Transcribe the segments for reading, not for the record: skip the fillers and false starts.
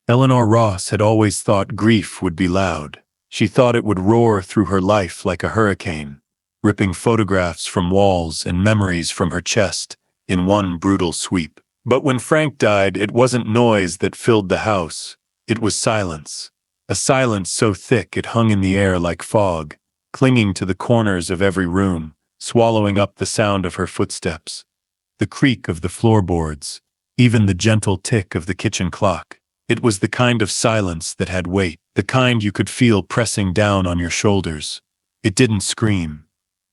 Eleanor Ross had always thought grief would be loud. She thought it would roar through her life like a hurricane, ripping photographs from walls and memories from her chest in one brutal sweep. But when Frank died, it wasn't noise that filled the house. It was silence. A silence so thick it hung in the air like fog, clinging to the corners of every room, swallowing up the sound of her footsteps, the creak of the floorboards, even the gentle tick of the kitchen clock. It was the kind of silence that had weight, the kind you could feel pressing down on your shoulders. It didn't scream.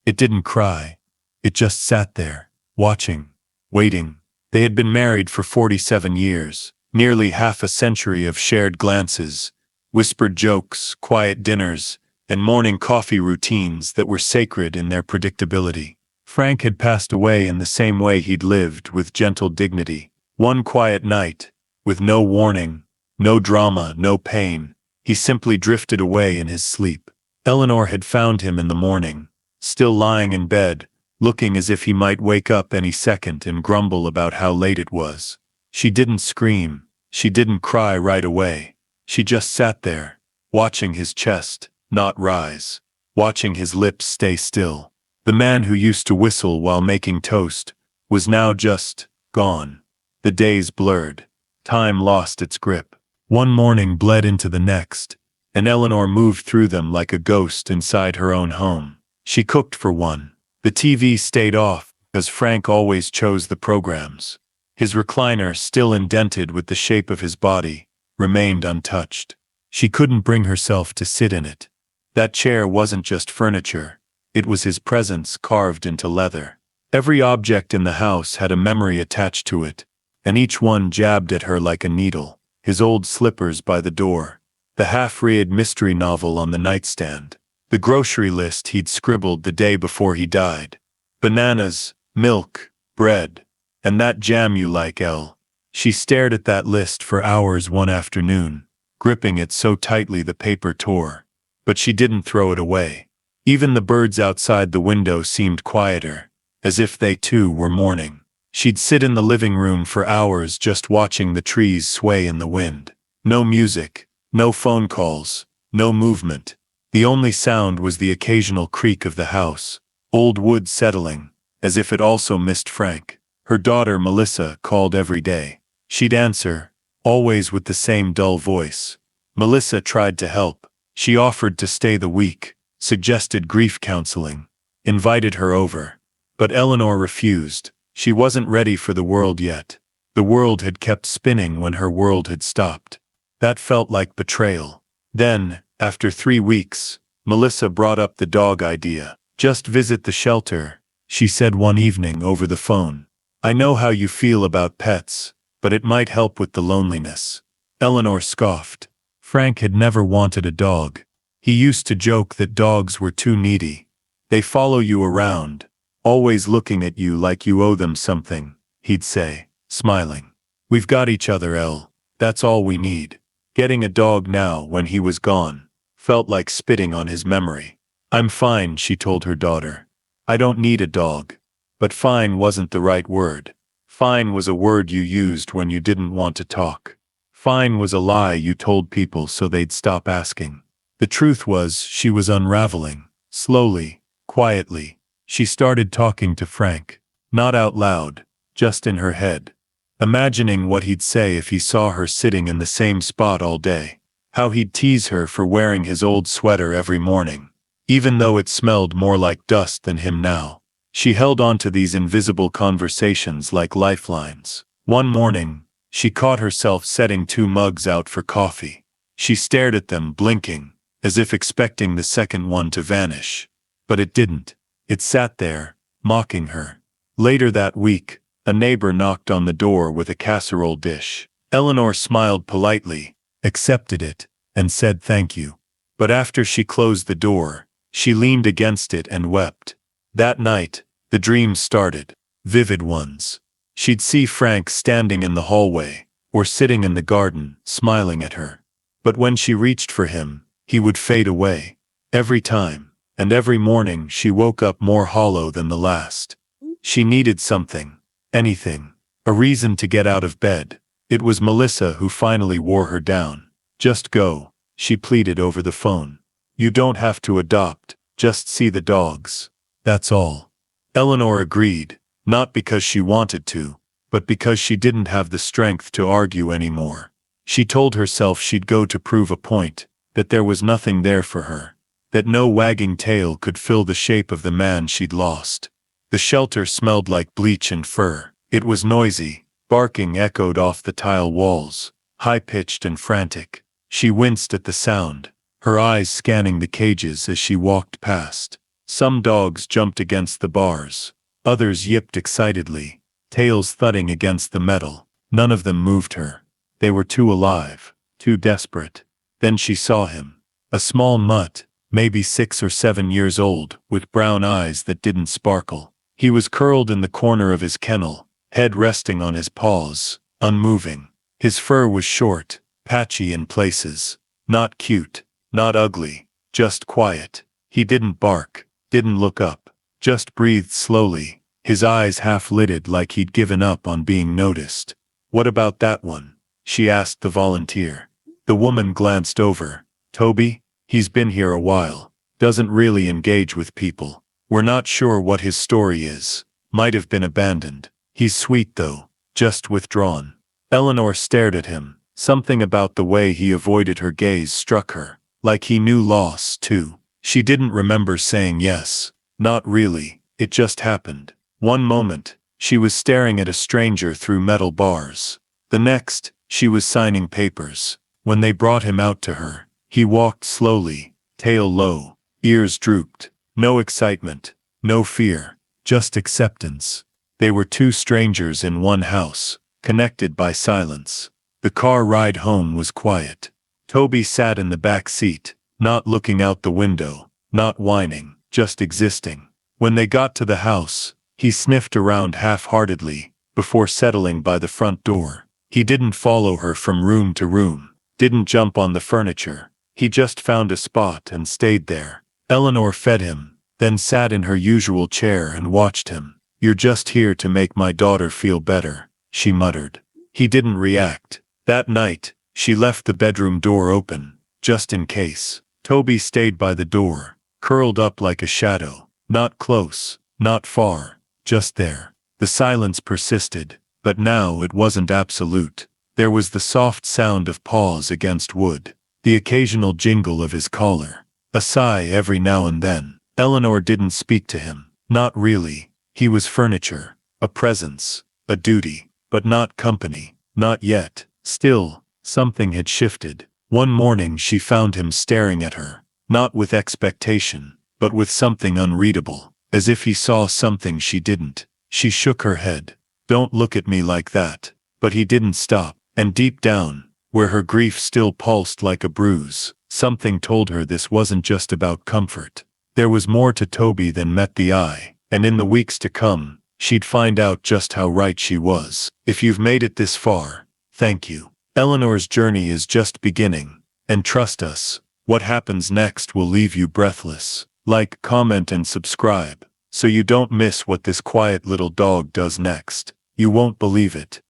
It didn't cry. It just sat there, watching, waiting. They had been married for 47 years, nearly half a century of shared glances, whispered jokes, quiet dinners, and morning coffee routines that were sacred in their predictability. Frank had passed away in the same way he'd lived, with gentle dignity. One quiet night, with no warning, no drama, no pain, he simply drifted away in his sleep. Eleanor had found him in the morning, still lying in bed, looking as if he might wake up any second and grumble about how late it was. She didn't scream. She didn't cry right away. She just sat there, watching his chest not rise, watching his lips stay still. The man who used to whistle while making toast was now just gone. The days blurred. Time lost its grip. One morning bled into the next, and Eleanor moved through them like a ghost inside her own home. She cooked for one. The TV stayed off, because Frank always chose the programs. His recliner, still indented with the shape of his body, remained untouched. She couldn't bring herself to sit in it. That chair wasn't just furniture. It was his presence carved into leather. Every object in the house had a memory attached to it, and each one jabbed at her like a needle. His old slippers by the door, the half-read mystery novel on the nightstand, the grocery list he'd scribbled the day before he died. Bananas, milk, bread, and that jam you like, Elle. She stared at that list for hours one afternoon, gripping it so tightly the paper tore. But she didn't throw it away. Even the birds outside the window seemed quieter, as if they too were mourning. She'd sit in the living room for hours just watching the trees sway in the wind. No music, no phone calls, no movement. The only sound was the occasional creak of the house, old wood settling, as if it also missed Frank. Her daughter Melissa called every day. She'd answer, always with the same dull voice. Melissa tried to help. She offered to stay the week, suggested grief counseling, invited her over. But Eleanor refused. She wasn't ready for the world yet. The world had kept spinning when her world had stopped. That felt like betrayal. Then, after 3 weeks, Melissa brought up the dog idea. Just visit the shelter, she said one evening over the phone. I know how you feel about pets, but it might help with the loneliness. Eleanor scoffed. Frank had never wanted a dog. He used to joke that dogs were too needy. They follow you around, always looking at you like you owe them something, he'd say, smiling. We've got each other, Elle. That's all we need. Getting a dog now, when he was gone, felt like spitting on his memory. I'm fine, she told her daughter. I don't need a dog. But fine wasn't the right word. Fine was a word you used when you didn't want to talk. Fine was a lie you told people so they'd stop asking. The truth was, she was unraveling. Slowly, quietly, she started talking to Frank. Not out loud, just in her head. Imagining what he'd say if he saw her sitting in the same spot all day. How he'd tease her for wearing his old sweater every morning, even though it smelled more like dust than him now. She held on to these invisible conversations like lifelines. One morning, she caught herself setting 2 mugs out for coffee. She stared at them, blinking, as if expecting the second one to vanish. But it didn't. It sat there, mocking her. Later that week, a neighbor knocked on the door with a casserole dish. Eleanor smiled politely, accepted it, and said thank you. But after she closed the door, she leaned against it and wept. That night, the dreams started, vivid ones. She'd see Frank standing in the hallway, or sitting in the garden, smiling at her. But when she reached for him, he would fade away. Every time, and every morning she woke up more hollow than the last. She needed something, anything, a reason to get out of bed. It was Melissa who finally wore her down. Just go, she pleaded over the phone. You don't have to adopt, just see the dogs. That's all. Eleanor agreed, not because she wanted to, but because she didn't have the strength to argue anymore. She told herself she'd go to prove a point, that there was nothing there for her, that no wagging tail could fill the shape of the man she'd lost. The shelter smelled like bleach and fur. It was noisy. Barking echoed off the tile walls, high-pitched and frantic. She winced at the sound, her eyes scanning the cages as she walked past. Some dogs jumped against the bars. Others yipped excitedly, tails thudding against the metal. None of them moved her. They were too alive, too desperate. Then she saw him. A small mutt, maybe 6 or 7 years old, with brown eyes that didn't sparkle. He was curled in the corner of his kennel, head resting on his paws, unmoving. His fur was short, patchy in places. Not cute, not ugly, just quiet. He didn't bark, didn't look up, just breathed slowly, his eyes half-lidded like he'd given up on being noticed. What about that one? She asked the volunteer. The woman glanced over. Toby? He's been here a while. Doesn't really engage with people. We're not sure what his story is. Might have been abandoned. He's sweet though, just withdrawn. Eleanor stared at him. Something about the way he avoided her gaze struck her. Like he knew loss, too. She didn't remember saying yes. Not really. It just happened. One moment, she was staring at a stranger through metal bars. The next, she was signing papers. When they brought him out to her, he walked slowly, tail low, ears drooped. No excitement, no fear, just acceptance. They were two strangers in one house, connected by silence. The car ride home was quiet. Toby sat in the back seat, not looking out the window, not whining, just existing. When they got to the house, he sniffed around half-heartedly, before settling by the front door. He didn't follow her from room to room, didn't jump on the furniture. He just found a spot and stayed there. Eleanor fed him, then sat in her usual chair and watched him. You're just here to make my daughter feel better, she muttered. He didn't react. That night, she left the bedroom door open, just in case. Toby stayed by the door, curled up like a shadow. Not close, not far, just there. The silence persisted, but now it wasn't absolute. There was the soft sound of paws against wood, the occasional jingle of his collar, a sigh every now and then. Eleanor didn't speak to him. Not really. He was furniture, a presence, a duty, but not company. Not yet. Still, something had shifted. One morning she found him staring at her, not with expectation, but with something unreadable, as if he saw something she didn't. She shook her head. Don't look at me like that. But he didn't stop, and deep down, where her grief still pulsed like a bruise, something told her this wasn't just about comfort. There was more to Toby than met the eye, and in the weeks to come, she'd find out just how right she was. If you've made it this far, thank you. Eleanor's journey is just beginning, and trust us, what happens next will leave you breathless. Like, comment and subscribe, so you don't miss what this quiet little dog does next. You won't believe it.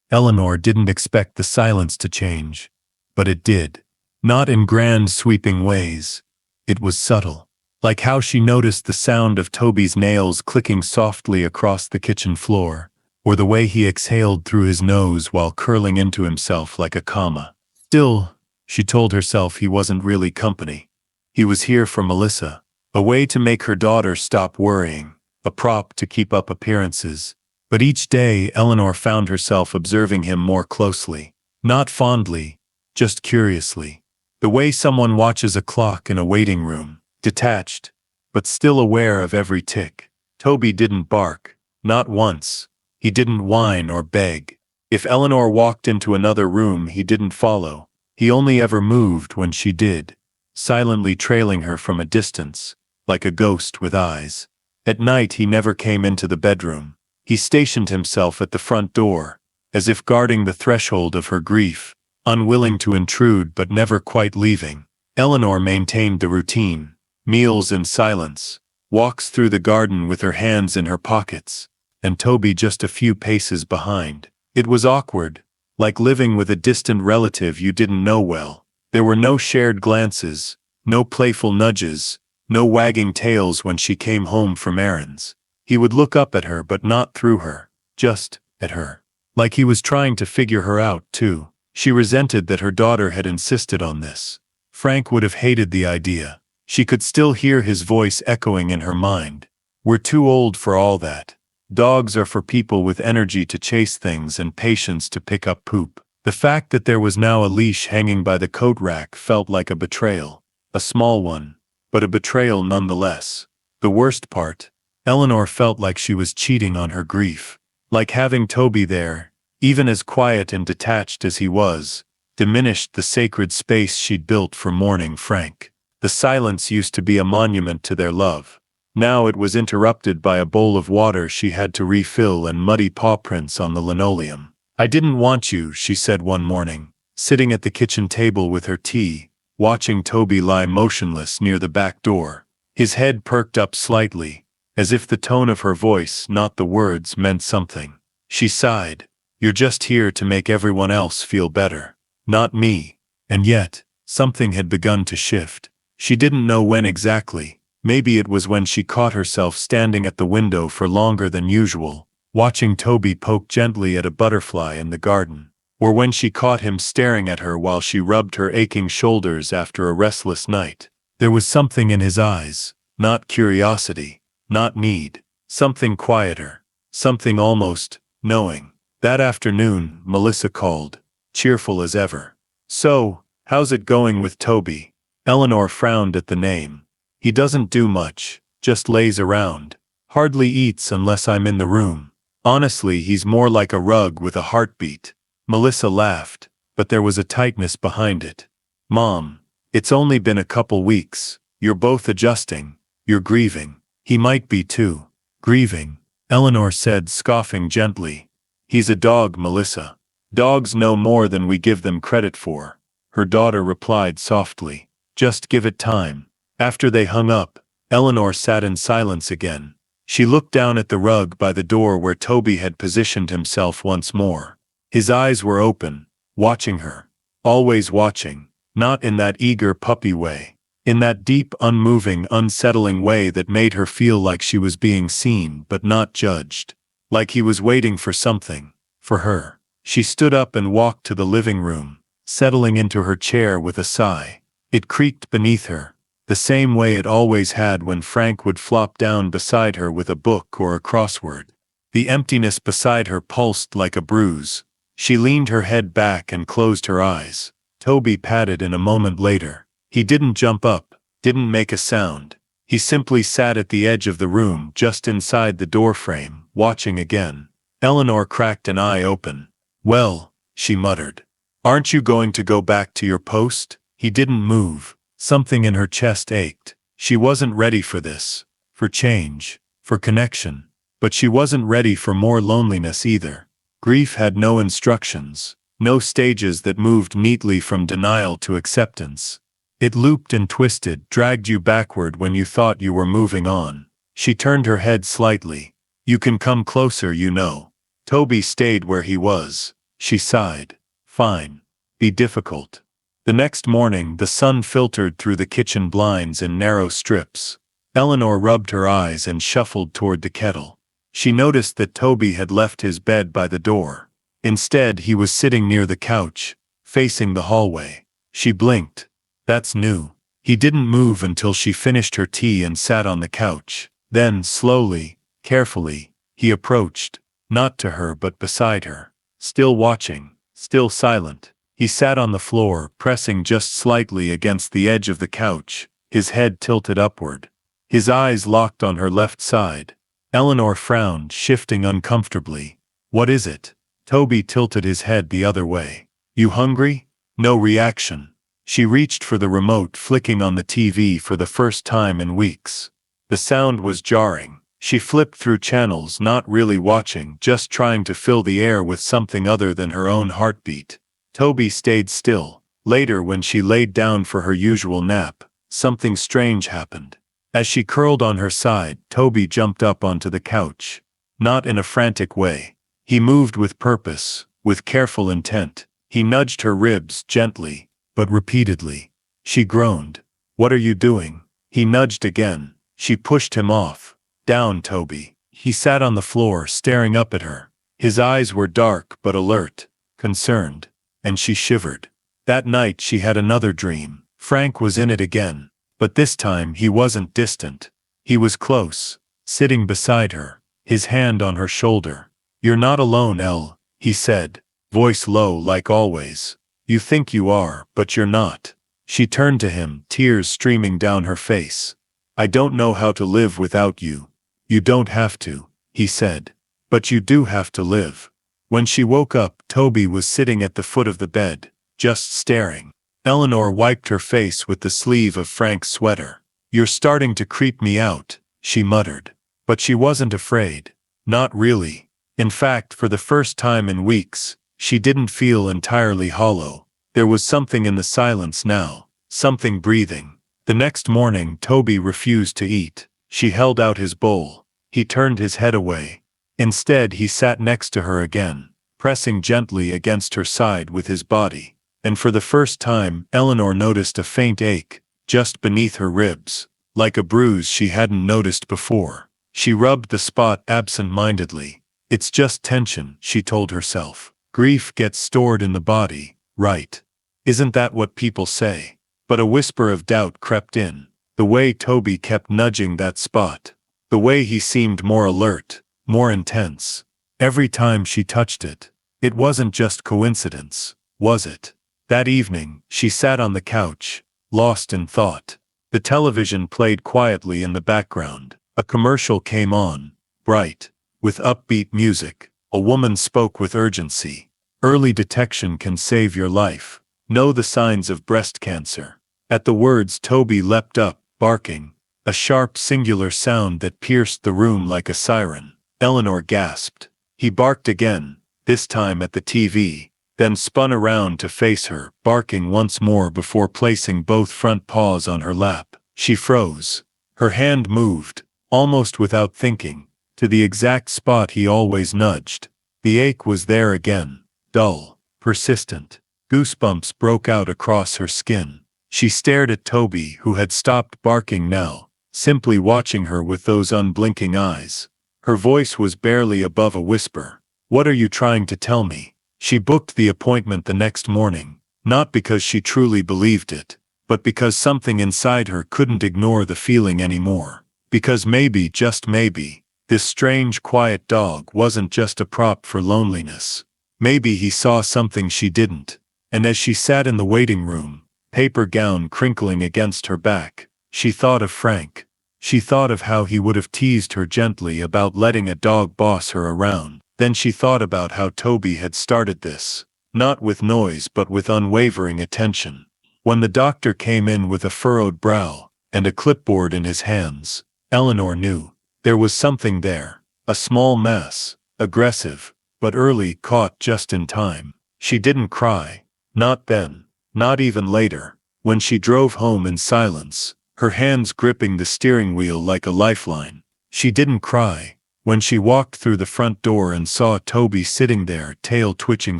Eleanor didn't expect the silence to change, but it did. Not in grand sweeping ways. It was subtle, like how she noticed the sound of Toby's nails clicking softly across the kitchen floor, or the way he exhaled through his nose while curling into himself like a comma. Still, she told herself he wasn't really company. He was here for Melissa, a way to make her daughter stop worrying, a prop to keep up appearances. But each day Eleanor found herself observing him more closely, not fondly, just curiously. The way someone watches a clock in a waiting room, detached, but still aware of every tick. Toby didn't bark, not once. He didn't whine or beg. If Eleanor walked into another room, he didn't follow. He only ever moved when she did, silently trailing her from a distance, like a ghost with eyes. At night he never came into the bedroom. He stationed himself at the front door, as if guarding the threshold of her grief, unwilling to intrude but never quite leaving. Eleanor maintained the routine, meals in silence, walks through the garden with her hands in her pockets, and Toby just a few paces behind. It was awkward, like living with a distant relative you didn't know well. There were no shared glances, no playful nudges, no wagging tails when she came home from errands. He would look up at her but not through her, just at her. Like he was trying to figure her out, too. She resented that her daughter had insisted on this. Frank would have hated the idea. She could still hear his voice echoing in her mind. We're too old for all that. Dogs are for people with energy to chase things and patience to pick up poop. The fact that there was now a leash hanging by the coat rack felt like a betrayal. A small one, but a betrayal nonetheless. The worst part, Eleanor felt like she was cheating on her grief. Like having Toby there, even as quiet and detached as he was, diminished the sacred space she'd built for mourning Frank. The silence used to be a monument to their love. Now it was interrupted by a bowl of water she had to refill and muddy paw prints on the linoleum. I didn't want you, she said one morning, sitting at the kitchen table with her tea, watching Toby lie motionless near the back door. His head perked up slightly, as if the tone of her voice, not the words, meant something. She sighed. You're just here to make everyone else feel better. Not me. And yet, something had begun to shift. She didn't know when exactly. Maybe it was when she caught herself standing at the window for longer than usual, watching Toby poke gently at a butterfly in the garden. Or when she caught him staring at her while she rubbed her aching shoulders after a restless night. There was something in his eyes, not curiosity, not need, something quieter, something almost knowing. That afternoon, Melissa called, cheerful as ever. So, how's it going with Toby? Eleanor frowned at the name. He doesn't do much, just lays around. Hardly eats unless I'm in the room. Honestly, he's more like a rug with a heartbeat. Melissa laughed, but there was a tightness behind it. Mom, it's only been a couple weeks. You're both adjusting. You're grieving. He might be too. Grieving, Eleanor said, scoffing gently. He's a dog, Melissa. Dogs know more than we give them credit for. Her daughter replied softly. Just give it time. After they hung up, Eleanor sat in silence again. She looked down at the rug by the door where Toby had positioned himself once more. His eyes were open, watching her. Always watching, not in that eager puppy way. In that deep, unmoving, unsettling way that made her feel like she was being seen but not judged. Like he was waiting for something. For her. She stood up and walked to the living room, settling into her chair with a sigh. It creaked beneath her, the same way it always had when Frank would flop down beside her with a book or a crossword. The emptiness beside her pulsed like a bruise. She leaned her head back and closed her eyes. Toby patted in a moment later. He didn't jump up, didn't make a sound. He simply sat at the edge of the room just inside the doorframe, watching again. Eleanor cracked an eye open. Well, she muttered. Aren't you going to go back to your post? He didn't move. Something in her chest ached. She wasn't ready for this. For change. For connection. But she wasn't ready for more loneliness either. Grief had no instructions. No stages that moved neatly from denial to acceptance. It looped and twisted, dragged you backward when you thought you were moving on. She turned her head slightly. You can come closer, you know. Toby stayed where he was. She sighed. Fine. Be difficult. The next morning, the sun filtered through the kitchen blinds in narrow strips. Eleanor rubbed her eyes and shuffled toward the kettle. She noticed that Toby had left his bed by the door. Instead, he was sitting near the couch, facing the hallway. She blinked. That's new. He didn't move until she finished her tea and sat on the couch. Then, slowly, carefully, he approached, not to her but beside her. Still watching, still silent. He sat on the floor, pressing just slightly against the edge of the couch, his head tilted upward. His eyes locked on her left side. Eleanor frowned, shifting uncomfortably. What is it? Toby tilted his head the other way. You hungry? No reaction. She reached for the remote, flicking on the TV for the first time in weeks. The sound was jarring. She flipped through channels, not really watching, just trying to fill the air with something other than her own heartbeat. Toby stayed still. Later, when she laid down for her usual nap, something strange happened. As she curled on her side, Toby jumped up onto the couch. Not in a frantic way. He moved with purpose, with careful intent. He nudged her ribs gently, but repeatedly. She groaned. "What are you doing?" He nudged again. She pushed him off. "Down, Toby." He sat on the floor, staring up at her. His eyes were dark but alert, concerned, and she shivered. That night she had another dream. Frank was in it again, but this time he wasn't distant. He was close, sitting beside her, his hand on her shoulder. "You're not alone, Elle," he said, voice low like always. "You think you are, but you're not." She turned to him, tears streaming down her face. "I don't know how to live without you." "You don't have to," he said. "But you do have to live." When she woke up, Toby was sitting at the foot of the bed, just staring. Eleanor wiped her face with the sleeve of Frank's sweater. "You're starting to creep me out," she muttered. But she wasn't afraid. Not really. In fact, for the first time in weeks, she didn't feel entirely hollow. There was something in the silence now, something breathing. The next morning, Toby refused to eat. She held out his bowl. He turned his head away. Instead, he sat next to her again, pressing gently against her side with his body. And for the first time, Eleanor noticed a faint ache, just beneath her ribs, like a bruise she hadn't noticed before. She rubbed the spot absent-mindedly. "It's just tension," she told herself. "Grief gets stored in the body, right? Isn't that what people say?" But a whisper of doubt crept in. The way Toby kept nudging that spot. The way he seemed more alert, more intense. Every time she touched it. It wasn't just coincidence, was it? That evening, she sat on the couch, lost in thought. The television played quietly in the background. A commercial came on, bright, with upbeat music. A woman spoke with urgency. "Early detection can save your life. Know the signs of breast cancer." At the words, Toby leapt up, barking, a sharp singular sound that pierced the room like a siren. Eleanor gasped. He barked again, this time at the TV, then spun around to face her, barking once more before placing both front paws on her lap. She froze. Her hand moved, almost without thinking, to the exact spot he always nudged. The ache was there again, dull, persistent. Goosebumps broke out across her skin. She stared at Toby, who had stopped barking now, simply watching her with those unblinking eyes. Her voice was barely above a whisper. "What are you trying to tell me?" She booked the appointment the next morning, not because she truly believed it, but because something inside her couldn't ignore the feeling anymore. Because maybe, just maybe, this strange quiet dog wasn't just a prop for loneliness. Maybe he saw something she didn't. And as she sat in the waiting room, paper gown crinkling against her back, she thought of Frank. She thought of how he would have teased her gently about letting a dog boss her around. Then she thought about how Toby had started this, not with noise but with unwavering attention. When the doctor came in with a furrowed brow and a clipboard in his hands, Eleanor knew. There was something there, a small mass, aggressive, but early, caught just in time. She didn't cry. Not then. Not even later, when she drove home in silence, her hands gripping the steering wheel like a lifeline. She didn't cry. When she walked through the front door and saw Toby sitting there, tail twitching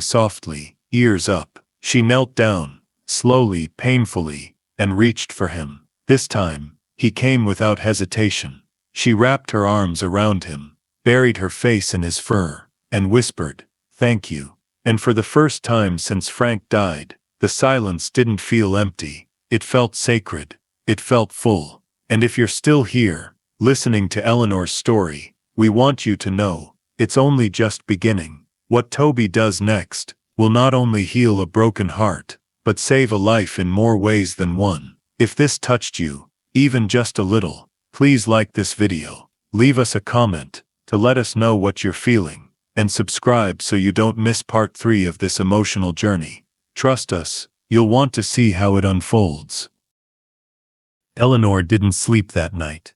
softly, ears up, she knelt down, slowly, painfully, and reached for him. This time, he came without hesitation. She wrapped her arms around him, buried her face in his fur, and whispered, "Thank you." And for the first time since Frank died, the silence didn't feel empty. It felt sacred. It felt full. And if you're still here, listening to Eleanor's story, we want you to know, it's only just beginning. What Toby does next will not only heal a broken heart, but save a life in more ways than one. If this touched you, even just a little, please like this video, leave us a comment to let us know what you're feeling, and subscribe so you don't miss part 3 of this emotional journey. Trust us, you'll want to see how it unfolds. Eleanor didn't sleep that night.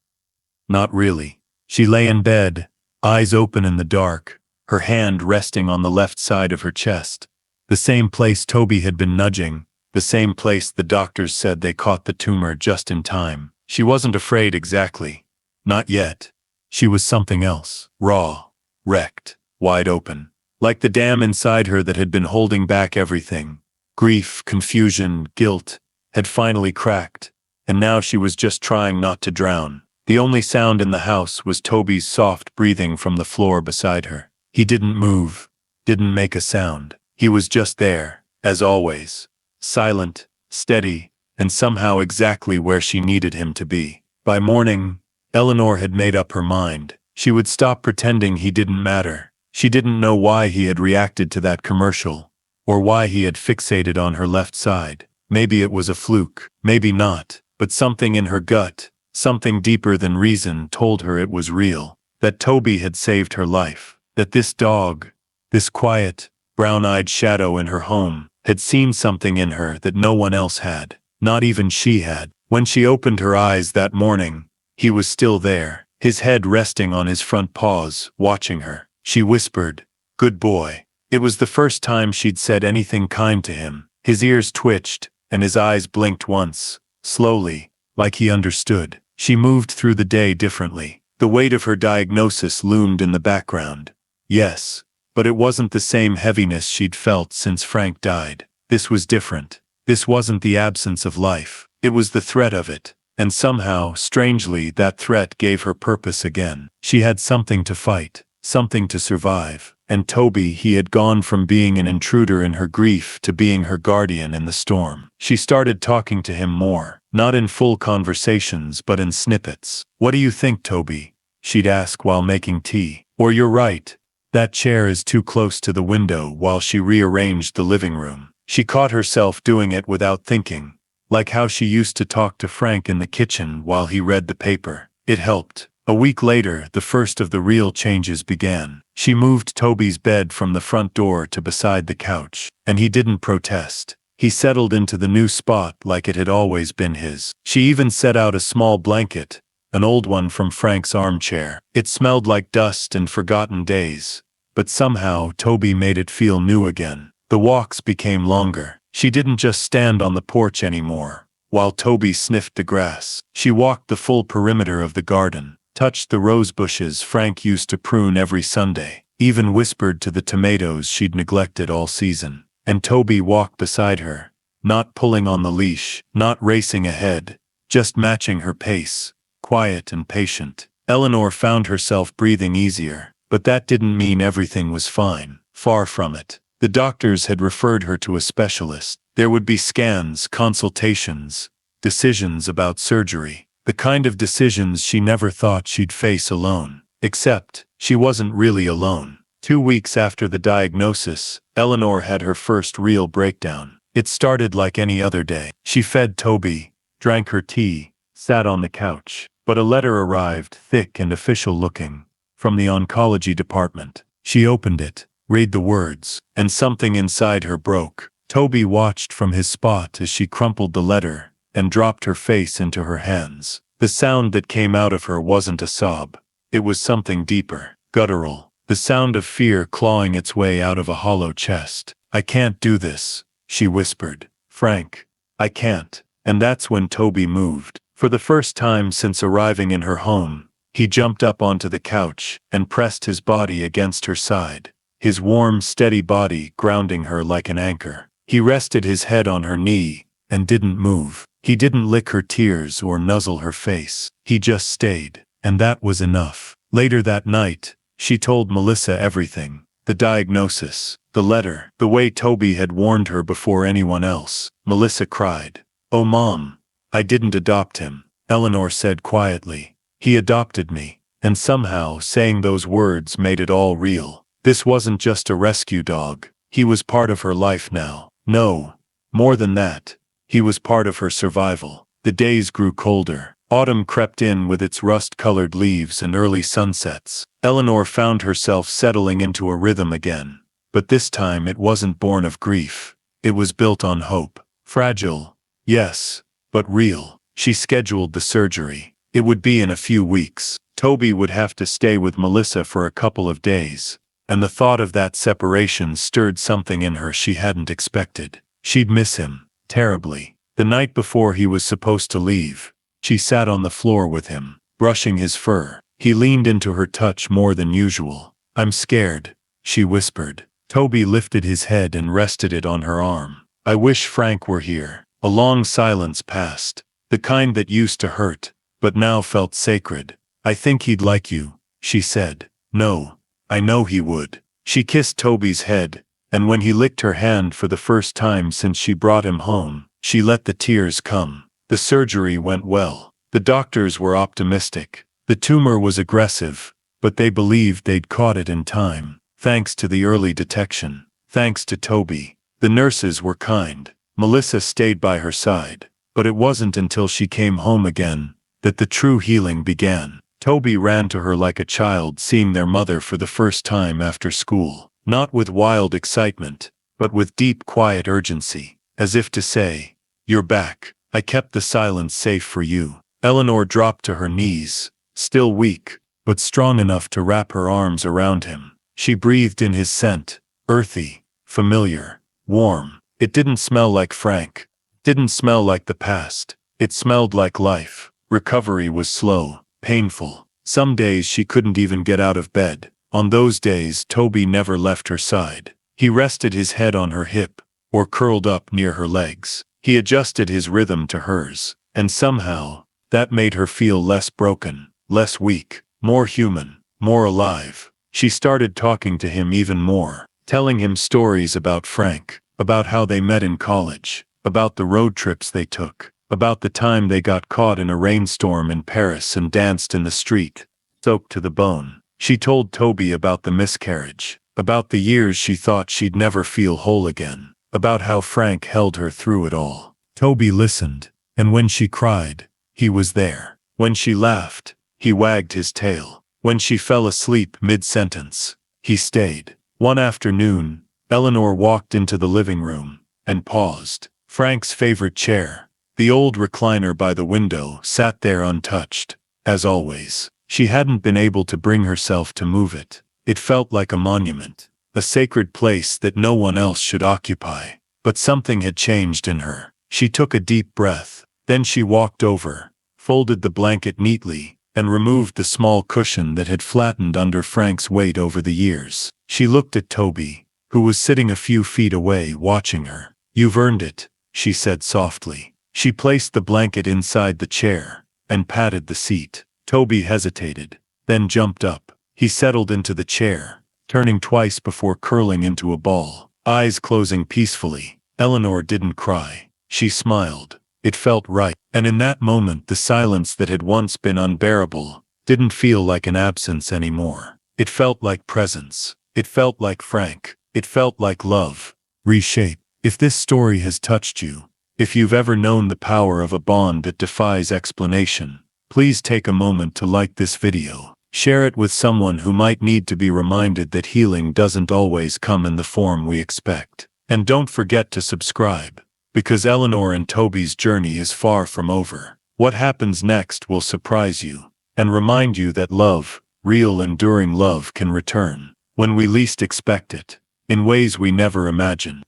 Not really. She lay in bed, eyes open in the dark, her hand resting on the left side of her chest. The same place Toby had been nudging, the same place the doctors said they caught the tumor just in time. She wasn't afraid exactly. Not yet. She was something else. Raw, wrecked, wide open. like the dam inside her that had been holding back everything. Grief, confusion, guilt had finally cracked, and now she was just trying not to drown. The only sound in the house was Toby's soft breathing from the floor beside her. He didn't move, didn't make a sound. He was just there, as always, silent, steady, and somehow exactly where she needed him to be. By morning, Eleanor had made up her mind. She would stop pretending he didn't matter. She didn't know why he had reacted to that commercial, or why he had fixated on her left side. Maybe it was a fluke, maybe not, but something in her gut, something deeper than reason, told her it was real, that Toby had saved her life, that this dog, this quiet, brown-eyed shadow in her home, had seen something in her that no one else had, not even she had. When she opened her eyes that morning, he was still there, his head resting on his front paws, watching her. She whispered, "Good boy." It was the first time she'd said anything kind to him. His ears twitched, and his eyes blinked once, slowly, like he understood. She moved through the day differently. The weight of her diagnosis loomed in the background. Yes, but it wasn't the same heaviness she'd felt since Frank died. This was different. This wasn't the absence of life. It was the threat of it. And somehow, strangely, that threat gave her purpose again. She had something to fight, something to survive. And Toby, he had gone from being an intruder in her grief to being her guardian in the storm. She started talking to him more, not in full conversations but in snippets. "What do you think, Toby?" she'd ask while making tea. Or, "You're right. That chair is too close to the window," while she rearranged the living room. She caught herself doing it without thinking, like how she used to talk to Frank in the kitchen while he read the paper. It helped. A week later, the first of the real changes began. She moved Toby's bed from the front door to beside the couch, and he didn't protest. He settled into the new spot like it had always been his. She even set out a small blanket, an old one from Frank's armchair. It smelled like dust and forgotten days, but somehow Toby made it feel new again. The walks became longer. She didn't just stand on the porch anymore, while Toby sniffed the grass. She walked the full perimeter of the garden, touched the rose bushes Frank used to prune every Sunday, even whispered to the tomatoes she'd neglected all season. And Toby walked beside her, not pulling on the leash, not racing ahead, just matching her pace, quiet and patient. Eleanor found herself breathing easier, but that didn't mean everything was fine. Far from it. The doctors had referred her to a specialist. There would be scans, consultations, decisions about surgery. The kind of decisions she never thought she'd face alone. Except, she wasn't really alone. 2 weeks after the diagnosis, Eleanor had her first real breakdown. It started like any other day. She fed Toby, drank her tea, sat on the couch. But a letter arrived, thick and official-looking, from the oncology department. She opened it, read the words, and something inside her broke. Toby watched from his spot as she crumpled the letter and dropped her face into her hands. The sound that came out of her wasn't a sob. It was something deeper, guttural, the sound of fear clawing its way out of a hollow chest. "I can't do this," she whispered. "Frank, I can't." And that's when Toby moved. For the first time since arriving in her home, he jumped up onto the couch and pressed his body against her side, his warm, steady body grounding her like an anchor. He rested his head on her knee and didn't move. He didn't lick her tears or nuzzle her face. He just stayed, and that was enough. Later that night, she told Melissa everything. The diagnosis, the letter, the way Toby had warned her before anyone else. Melissa cried. "Oh, Mom, I didn't adopt him," Eleanor said quietly. "He adopted me." And somehow saying those words made it all real. This wasn't just a rescue dog. He was part of her life now. No, more than that. He was part of her survival. The days grew colder. Autumn crept in with its rust-colored leaves and early sunsets. Eleanor found herself settling into a rhythm again. But this time it wasn't born of grief. It was built on hope. Fragile, yes, but real. She scheduled the surgery. It would be in a few weeks. Toby would have to stay with Melissa for a couple of days. And the thought of that separation stirred something in her she hadn't expected. She'd miss him. Terribly. The night before he was supposed to leave, she sat on the floor with him, brushing his fur. He leaned into her touch more than usual. "I'm scared," she whispered. Toby lifted his head and rested it on her arm. I wish Frank were here. A long silence passed, the kind that used to hurt, but now felt sacred. I think he'd like you, she said. No, I know he would. She kissed Toby's head, and when he licked her hand for the first time since she brought him home, she let the tears come. The surgery went well. The doctors were optimistic. The tumor was aggressive, but they believed they'd caught it in time, thanks to the early detection. Thanks to Toby. The nurses were kind. Melissa stayed by her side, but it wasn't until she came home again that the true healing began. Toby ran to her like a child seeing their mother for the first time after school, not with wild excitement, but with deep quiet urgency, as if to say, "You're back. I kept the silence safe for you." Eleanor dropped to her knees, still weak, but strong enough to wrap her arms around him. She breathed in his scent, earthy, familiar, warm. It didn't smell like Frank. Didn't smell like the past. It smelled like life. Recovery was slow, painful. Some days she couldn't even get out of bed. On those days, Toby never left her side. He rested his head on her hip, or curled up near her legs. He adjusted his rhythm to hers, and somehow, that made her feel less broken, less weak, more human, more alive. She started talking to him even more, telling him stories about Frank, about how they met in college, about the road trips they took, about the time they got caught in a rainstorm in Paris and danced in the street, soaked to the bone. She told Toby about the miscarriage, about the years she thought she'd never feel whole again, about how Frank held her through it all. Toby listened, and when she cried, he was there. When she laughed, he wagged his tail. When she fell asleep mid-sentence, he stayed. One afternoon, Eleanor walked into the living room and paused. Frank's favorite chair, the old recliner by the window, sat there untouched. As always, she hadn't been able to bring herself to move it. It felt like a monument, a sacred place that no one else should occupy. But something had changed in her. She took a deep breath. Then she walked over, folded the blanket neatly, and removed the small cushion that had flattened under Frank's weight over the years. She looked at Toby, who was sitting a few feet away watching her. "You've earned it," she said softly. She placed the blanket inside the chair and patted the seat. Toby hesitated, then jumped up. He settled into the chair, turning twice before curling into a ball, eyes closing peacefully. Eleanor didn't cry. She smiled. It felt right, and in that moment the silence that had once been unbearable didn't feel like an absence anymore. It felt like presence. It felt like Frank. It felt like love. Reshape. If this story has touched you, if you've ever known the power of a bond that defies explanation, please take a moment to like this video. Share it with someone who might need to be reminded that healing doesn't always come in the form we expect. And don't forget to subscribe, because Eleanor and Toby's journey is far from over. What happens next will surprise you, and remind you that love, real enduring love, can return when we least expect it, in ways we never imagined.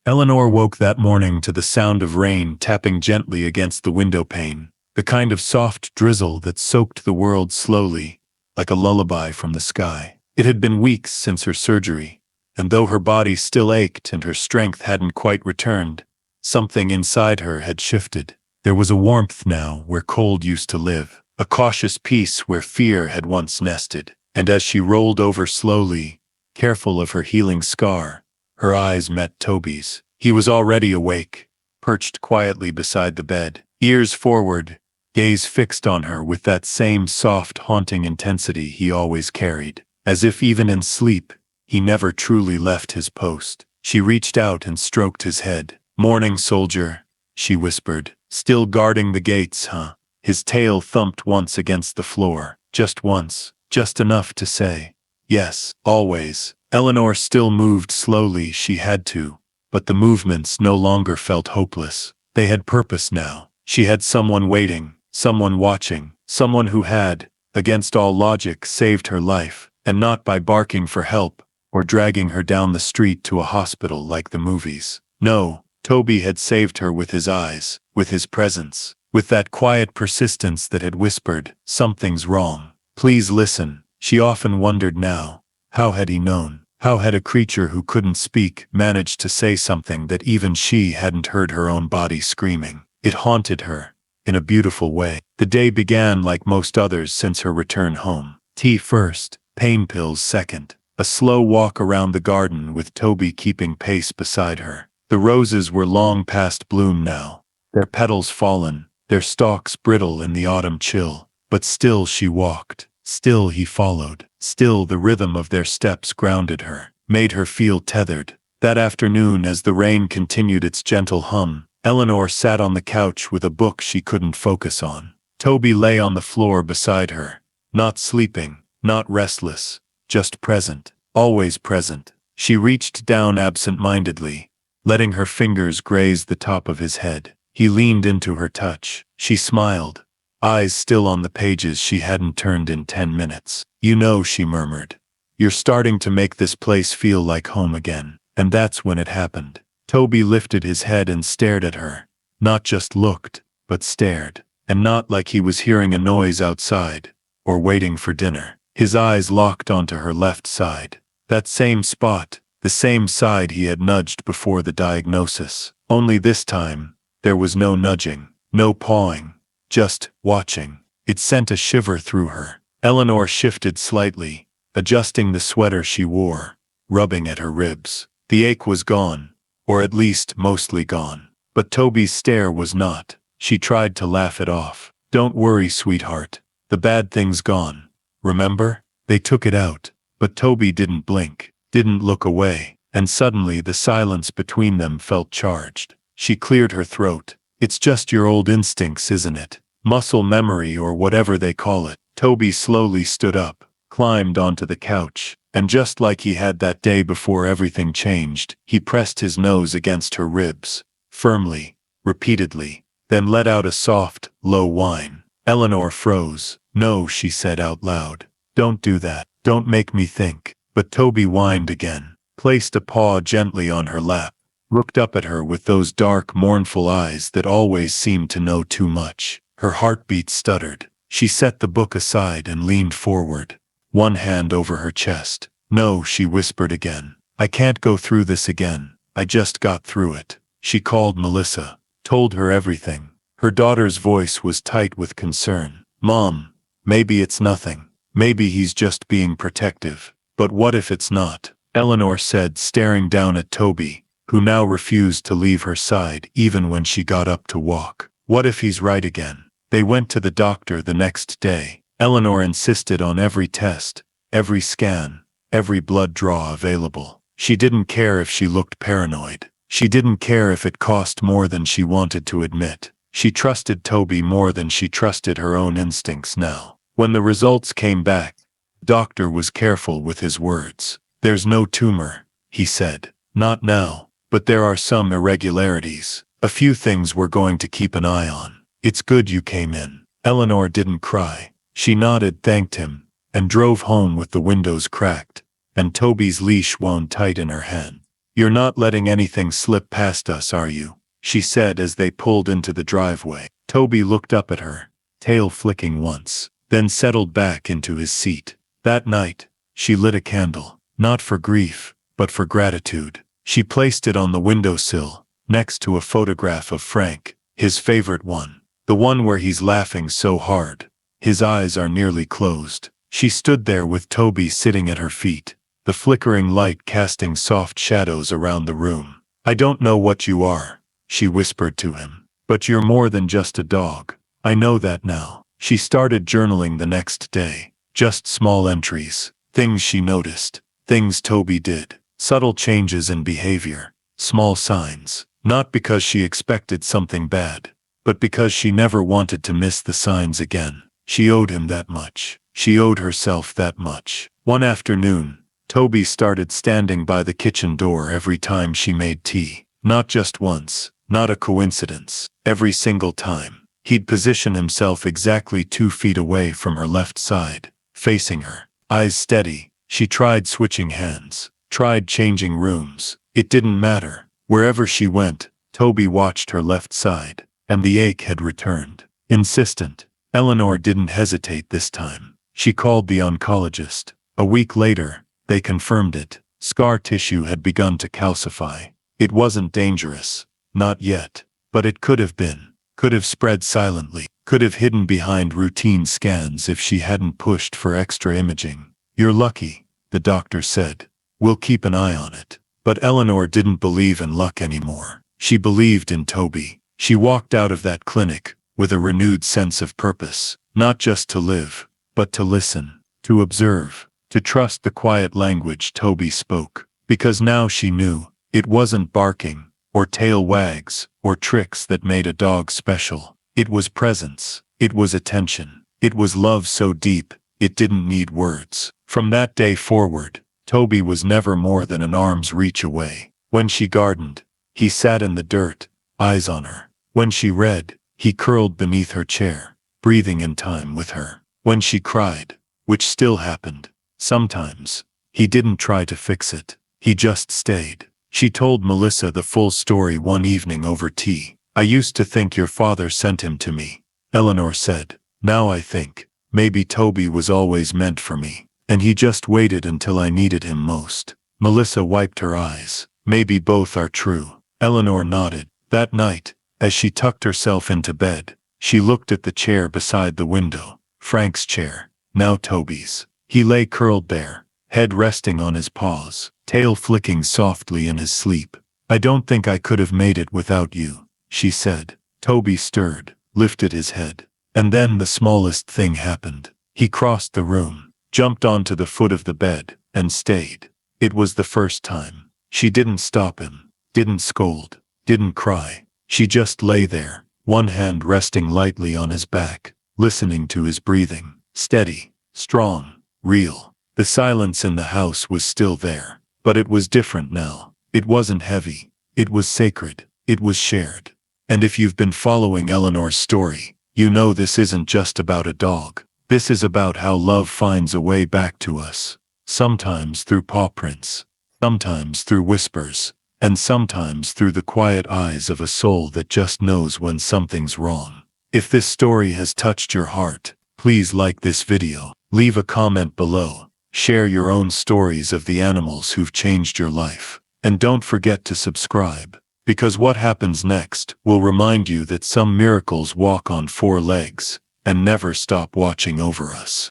Eleanor woke that morning to the sound of rain tapping gently against the window pane, the kind of soft drizzle that soaked the world slowly, like a lullaby from the sky. It had been weeks since her surgery, and though her body still ached and her strength hadn't quite returned, something inside her had shifted. There was a warmth now where cold used to live, a cautious peace where fear had once nested. And as she rolled over slowly, careful of her healing scar, her eyes met Toby's. He was already awake, perched quietly beside the bed, ears forward, gaze fixed on her with that same soft, haunting intensity he always carried. As if even in sleep, he never truly left his post. She reached out and stroked his head. "Morning, soldier," she whispered. "Still guarding the gates, huh?" His tail thumped once against the floor, just once, just enough to say, "Yes, always." Eleanor still moved slowly. She had to, but the movements no longer felt hopeless. They had purpose now. She had someone waiting, someone watching, someone who had, against all logic, saved her life, and not by barking for help, or dragging her down the street to a hospital like the movies. No, Toby had saved her with his eyes, with his presence, with that quiet persistence that had whispered, "Something's wrong. Please listen." She often wondered now, how had he known? How had a creature who couldn't speak managed to say something that even she hadn't heard her own body screaming? It haunted her, in a beautiful way. The day began like most others since her return home. Tea first, pain pills second. A slow walk around the garden with Toby keeping pace beside her. The roses were long past bloom now, their petals fallen, their stalks brittle in the autumn chill. But still she walked, still he followed, still the rhythm of their steps grounded her, made her feel tethered. That afternoon, as the rain continued its gentle hum, Eleanor sat on the couch with a book she couldn't focus on. Toby lay on the floor beside her, not sleeping, not restless, just present, always present. She reached down absent-mindedly, letting her fingers graze the top of his head. He leaned into her touch. She smiled, eyes still on the pages she hadn't turned in 10 minutes. "You know," she murmured, "you're starting to make this place feel like home again." And that's when it happened. Toby lifted his head and stared at her. Not just looked, but stared. And not like he was hearing a noise outside, or waiting for dinner. His eyes locked onto her left side. That same spot, the same side he had nudged before the diagnosis. Only this time, there was no nudging, no pawing, just watching. It sent a shiver through her. Eleanor shifted slightly, adjusting the sweater she wore, rubbing at her ribs. The ache was gone, or at least mostly gone. But Toby's stare was not. She tried to laugh it off. "Don't worry, sweetheart. The bad thing's gone. Remember? They took it out." But Toby didn't blink, didn't look away, and suddenly the silence between them felt charged. She cleared her throat. "It's just your old instincts, isn't it? Muscle memory or whatever they call it." Toby slowly stood up, climbed onto the couch, and just like he had that day before everything changed, he pressed his nose against her ribs, firmly, repeatedly, then let out a soft, low whine. Eleanor froze. "No," she said out loud. "Don't do that. Don't make me think." But Toby whined again, placed a paw gently on her lap, looked up at her with those dark, mournful eyes that always seemed to know too much. Her heartbeat stuttered. She set the book aside and leaned forward, one hand over her chest. "No," she whispered again. "I can't go through this again. I just got through it." She called Melissa, told her everything. Her daughter's voice was tight with concern. "Mom, maybe it's nothing. Maybe he's just being protective. But what if it's not?" Eleanor said, staring down at Toby, who now refused to leave her side even when she got up to walk. "What if he's right again?" They went to the doctor the next day. Eleanor insisted on every test, every scan, every blood draw available. She didn't care if she looked paranoid. She didn't care if it cost more than she wanted to admit. She trusted Toby more than she trusted her own instincts now. When the results came back, the doctor was careful with his words. "There's no tumor," he said. "Not now, but there are some irregularities. A few things we're going to keep an eye on. It's good you came in." Eleanor didn't cry. She nodded, thanked him, and drove home with the windows cracked, and Toby's leash wound tight in her hand. "You're not letting anything slip past us, are you?" she said as they pulled into the driveway. Toby looked up at her, tail flicking once, then settled back into his seat. That night, she lit a candle, not for grief, but for gratitude. She placed it on the windowsill, next to a photograph of Frank, his favorite one. The one where he's laughing so hard. His eyes are nearly closed. She stood there with Toby sitting at her feet, the flickering light casting soft shadows around the room. "I don't know what you are," she whispered to him, "but you're more than just a dog. I know that now." She started journaling the next day. Just small entries, things she noticed, things Toby did, subtle changes in behavior, small signs. Not because she expected something bad, but because she never wanted to miss the signs again. She owed him that much. She owed herself that much. One afternoon, Toby started standing by the kitchen door every time she made tea. Not just once, not a coincidence. Every single time. He'd position himself exactly 2 feet away from her left side, facing her. Eyes steady. She tried switching hands, tried changing rooms. It didn't matter. Wherever she went, Toby watched her left side. And the ache had returned. Insistent. Eleanor didn't hesitate this time. She called the oncologist. A week later, they confirmed it. Scar tissue had begun to calcify. It wasn't dangerous. Not yet. But it could have been. Could have spread silently. Could have hidden behind routine scans if she hadn't pushed for extra imaging. You're lucky, the doctor said. We'll keep an eye on it. But Eleanor didn't believe in luck anymore. She believed in Toby. She walked out of that clinic with a renewed sense of purpose. Not just to live, but to listen, to observe, to trust the quiet language Toby spoke. Because now she knew it wasn't barking, or tail wags, or tricks that made a dog special. It was presence. It was attention. It was love so deep, it didn't need words. From that day forward, Toby was never more than an arm's reach away. When she gardened, he sat in the dirt, eyes on her. When she read, he curled beneath her chair, breathing in time with her. When she cried, which still happened, sometimes, he didn't try to fix it. He just stayed. She told Melissa the full story one evening over tea. I used to think your father sent him to me, Eleanor said. Now I think, maybe Toby was always meant for me, and he just waited until I needed him most. Melissa wiped her eyes. Maybe both are true. Eleanor nodded. That night, as she tucked herself into bed, she looked at the chair beside the window. Frank's chair, now Toby's. He lay curled there, head resting on his paws, tail flicking softly in his sleep. I don't think I could have made it without you, she said. Toby stirred, lifted his head. And then the smallest thing happened. He crossed the room, jumped onto the foot of the bed, and stayed. It was the first time. She didn't stop him, didn't scold, didn't cry. She just lay there, one hand resting lightly on his back, listening to his breathing. Steady, strong, real. The silence in the house was still there, but it was different now. It wasn't heavy. It was sacred. It was shared. And if you've been following Eleanor's story, you know this isn't just about a dog. This is about how love finds a way back to us. Sometimes through paw prints, sometimes through whispers, and sometimes through the quiet eyes of a soul that just knows when something's wrong. If this story has touched your heart, please like this video, leave a comment below, share your own stories of the animals who've changed your life, and don't forget to subscribe, because what happens next will remind you that some miracles walk on four legs and never stop watching over us.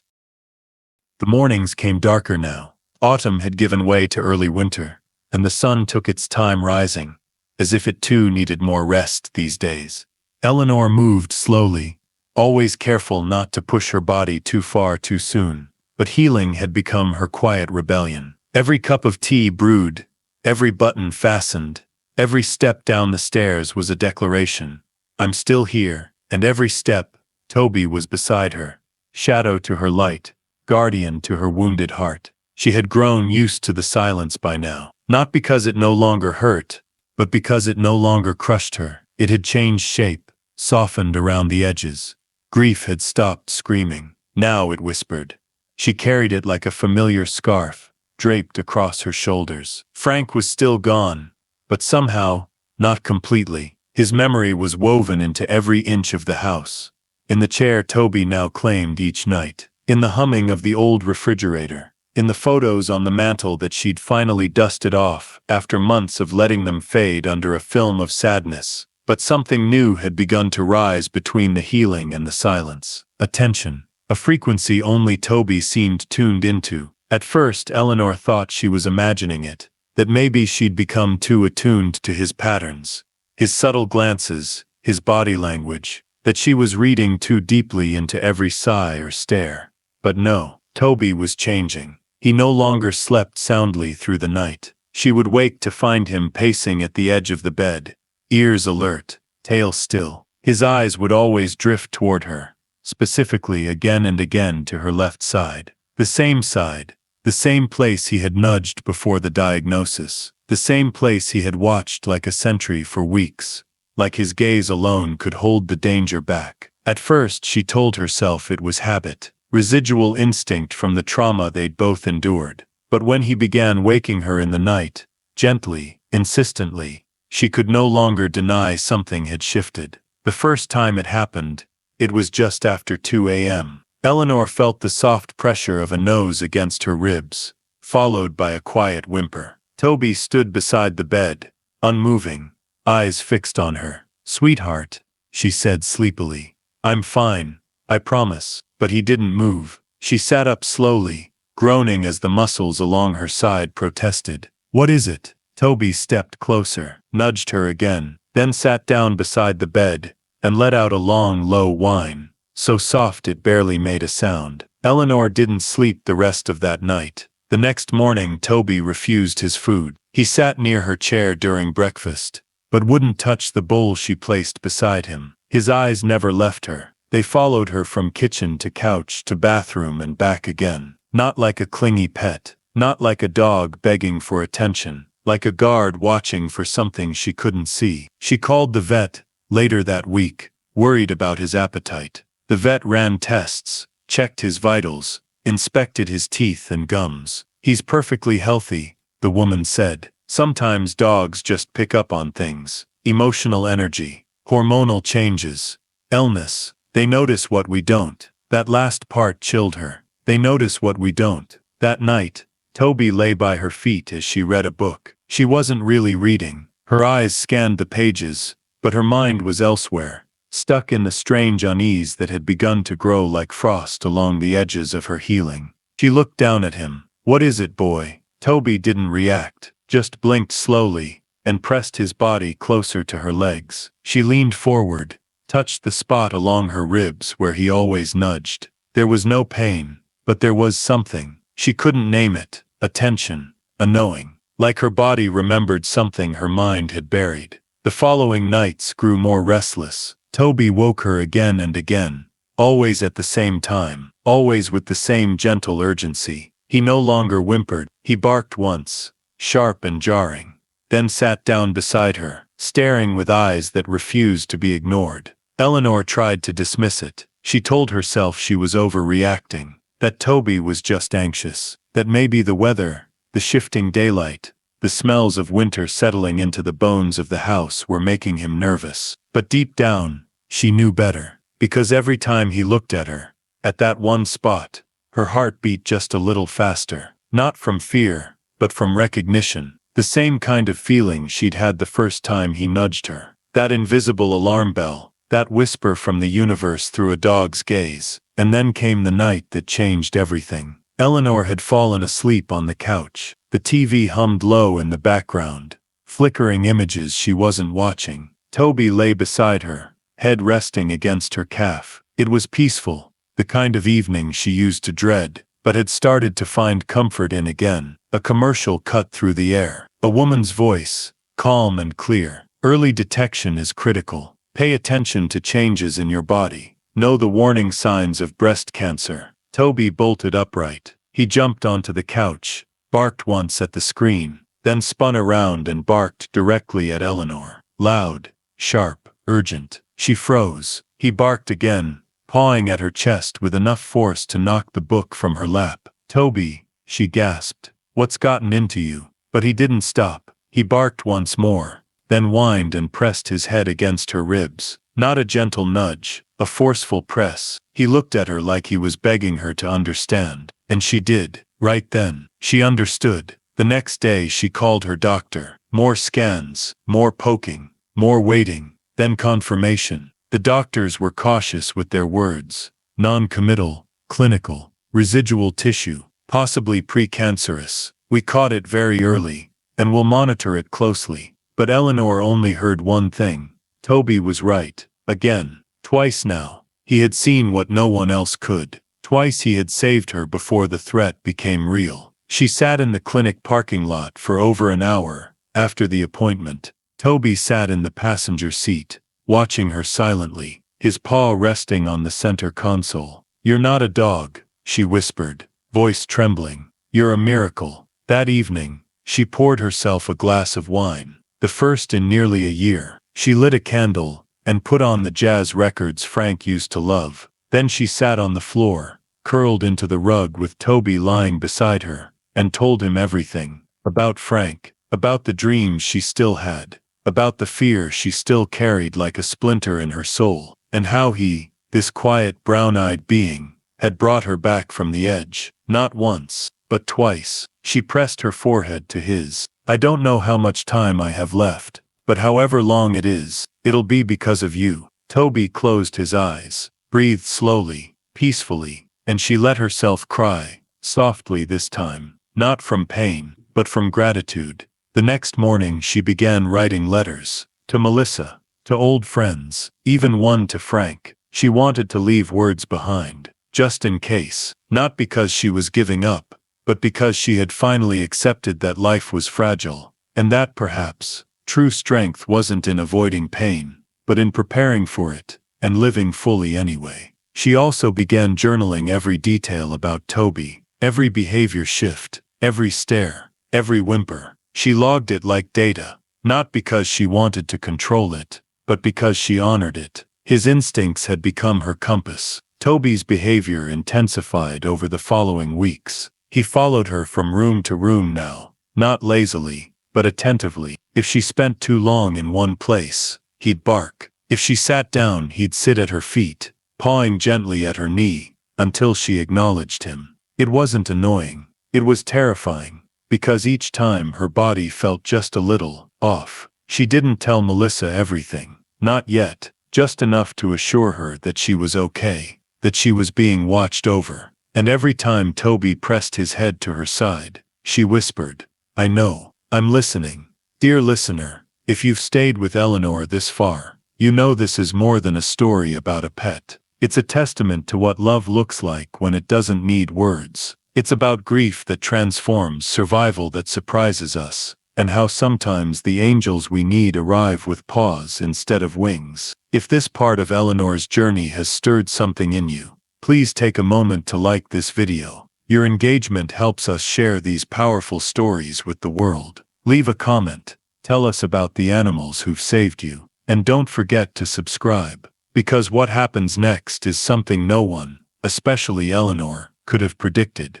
The mornings came darker now. Autumn had given way to early winter, and the sun took its time rising, as if it too needed more rest these days. Eleanor moved slowly, always careful not to push her body too far too soon, but healing had become her quiet rebellion. Every cup of tea brewed, every button fastened, every step down the stairs was a declaration. I'm still here, and every step, Toby was beside her, shadow to her light, guardian to her wounded heart. She had grown used to the silence by now, not because it no longer hurt, but because it no longer crushed her. It had changed shape, softened around the edges. Grief had stopped screaming. Now it whispered. She carried it like a familiar scarf, draped across her shoulders. Frank was still gone, but somehow, not completely. His memory was woven into every inch of the house. In the chair Toby now claimed each night, in the humming of the old refrigerator, in the photos on the mantel that she'd finally dusted off after months of letting them fade under a film of sadness. But something new had begun to rise between the healing and the silence. Attention, a frequency only Toby seemed tuned into. At first, Eleanor thought she was imagining it, that maybe she'd become too attuned to his patterns, his subtle glances, his body language, that she was reading too deeply into every sigh or stare. But no, Toby was changing. He no longer slept soundly through the night. She would wake to find him pacing at the edge of the bed, ears alert, tail still. His eyes would always drift toward her, specifically again and again to her left side. The same place he had nudged before the diagnosis, the same place he had watched like a sentry for weeks, like his gaze alone could hold the danger back. At first she told herself it was habit, residual instinct from the trauma they'd both endured. But when he began waking her in the night, gently, insistently, she could no longer deny something had shifted. The first time it happened, it was just after 2 a.m. Eleanor felt the soft pressure of a nose against her ribs, followed by a quiet whimper. Toby stood beside the bed, unmoving, eyes fixed on her. "Sweetheart," she said sleepily. "I'm fine, I promise." But he didn't move. She sat up slowly, groaning as the muscles along her side protested. "What is it?" Toby stepped closer, nudged her again, then sat down beside the bed, and let out a long, low whine, so soft it barely made a sound. Eleanor didn't sleep the rest of that night. The next morning Toby refused his food. He sat near her chair during breakfast, but wouldn't touch the bowl she placed beside him. His eyes never left her. They followed her from kitchen to couch to bathroom and back again. Not like a clingy pet, not like a dog begging for attention, like a guard watching for something she couldn't see. She called the vet later that week, worried about his appetite. The vet ran tests, checked his vitals, inspected his teeth and gums. "He's perfectly healthy," the woman said. "Sometimes dogs just pick up on things. Emotional energy, hormonal changes, illness. They notice what we don't." That last part chilled her. They notice what we don't. That night, Toby lay by her feet as she read a book. She wasn't really reading. Her eyes scanned the pages, but her mind was elsewhere, stuck in the strange unease that had begun to grow like frost along the edges of her healing. She looked down at him. "What is it, boy?" Toby didn't react, just blinked slowly, and pressed his body closer to her legs. She leaned forward, touched the spot along her ribs where he always nudged. There was no pain, but there was something. She couldn't name it. A tension, a knowing. Like her body remembered something her mind had buried. The following nights grew more restless. Toby woke her again and again, always at the same time, always with the same gentle urgency. He no longer whimpered. He barked once, sharp and jarring, then sat down beside her, staring with eyes that refused to be ignored. Eleanor tried to dismiss it. She told herself she was overreacting, that Toby was just anxious, that maybe the weather, the shifting daylight, the smells of winter settling into the bones of the house were making him nervous. But deep down, she knew better, because every time he looked at her, at that one spot, her heart beat just a little faster, not from fear, but from recognition, the same kind of feeling she'd had the first time he nudged her. That invisible alarm bell, that whisper from the universe through a dog's gaze. And then came the night that changed everything. Eleanor had fallen asleep on the couch. The TV hummed low in the background, flickering images she wasn't watching. Toby lay beside her, head resting against her calf. It was peaceful, the kind of evening she used to dread, but had started to find comfort in again. A commercial cut through the air. A woman's voice, calm and clear. "Early detection is critical. Pay attention to changes in your body. Know the warning signs of breast cancer." Toby bolted upright. He jumped onto the couch, barked once at the screen, then spun around and barked directly at Eleanor. Loud, sharp, urgent. She froze. He barked again, pawing at her chest with enough force to knock the book from her lap. "Toby," she gasped, "what's gotten into you?" But he didn't stop. He barked once more, then whined and pressed his head against her ribs. Not a gentle nudge, a forceful press. He looked at her like he was begging her to understand. And she did. Right then, she understood. The next day she called her doctor. More scans, more poking, more waiting, then confirmation. The doctors were cautious with their words. Non-committal, clinical, residual tissue, possibly precancerous. "We caught it very early, and we'll monitor it closely." But Eleanor only heard one thing. Toby was right. Again. Twice now. He had seen what no one else could. Twice he had saved her before the threat became real. She sat in the clinic parking lot for over an hour after the appointment. Toby sat in the passenger seat, watching her silently, his paw resting on the center console. "You're not a dog," she whispered, voice trembling. "You're a miracle." That evening, she poured herself a glass of wine, the first in nearly a year. She lit a candle and put on the jazz records Frank used to love. Then she sat on the floor, curled into the rug with Toby lying beside her, and told him everything. About Frank, about the dreams she still had, about the fear she still carried like a splinter in her soul, and how he, this quiet brown-eyed being, had brought her back from the edge. Not once, but twice. She pressed her forehead to his. I don't know how much time I have left, but however long it is, it'll be because of you. Toby closed his eyes, breathed slowly, peacefully, and she let herself cry, softly this time, not from pain, but from gratitude. The next morning she began writing letters, to Melissa, to old friends, even one to Frank. She wanted to leave words behind, just in case, not because she was giving up, but because she had finally accepted that life was fragile, and that perhaps, true strength wasn't in avoiding pain, but in preparing for it, and living fully anyway. She also began journaling every detail about Toby, every behavior shift, every stare, every whimper. She logged it like data, not because she wanted to control it, but because she honored it. His instincts had become her compass. Toby's behavior intensified over the following weeks. He followed her from room to room now, not lazily, but attentively. If she spent too long in one place, he'd bark. If she sat down, he'd sit at her feet, pawing gently at her knee, until she acknowledged him. It wasn't annoying. It was terrifying, because each time her body felt just a little off. She didn't tell Melissa everything, not yet, just enough to assure her that she was okay, that she was being watched over. And every time Toby pressed his head to her side, she whispered, I know, I'm listening. Dear listener, if you've stayed with Eleanor this far, you know this is more than a story about a pet. It's a testament to what love looks like when it doesn't need words. It's about grief that transforms, survival that surprises us, and how sometimes the angels we need arrive with paws instead of wings. If this part of Eleanor's journey has stirred something in you, please take a moment to like this video. Your engagement helps us share these powerful stories with the world. Leave a comment, tell us about the animals who've saved you, and don't forget to subscribe, because what happens next is something no one, especially Eleanor, could have predicted.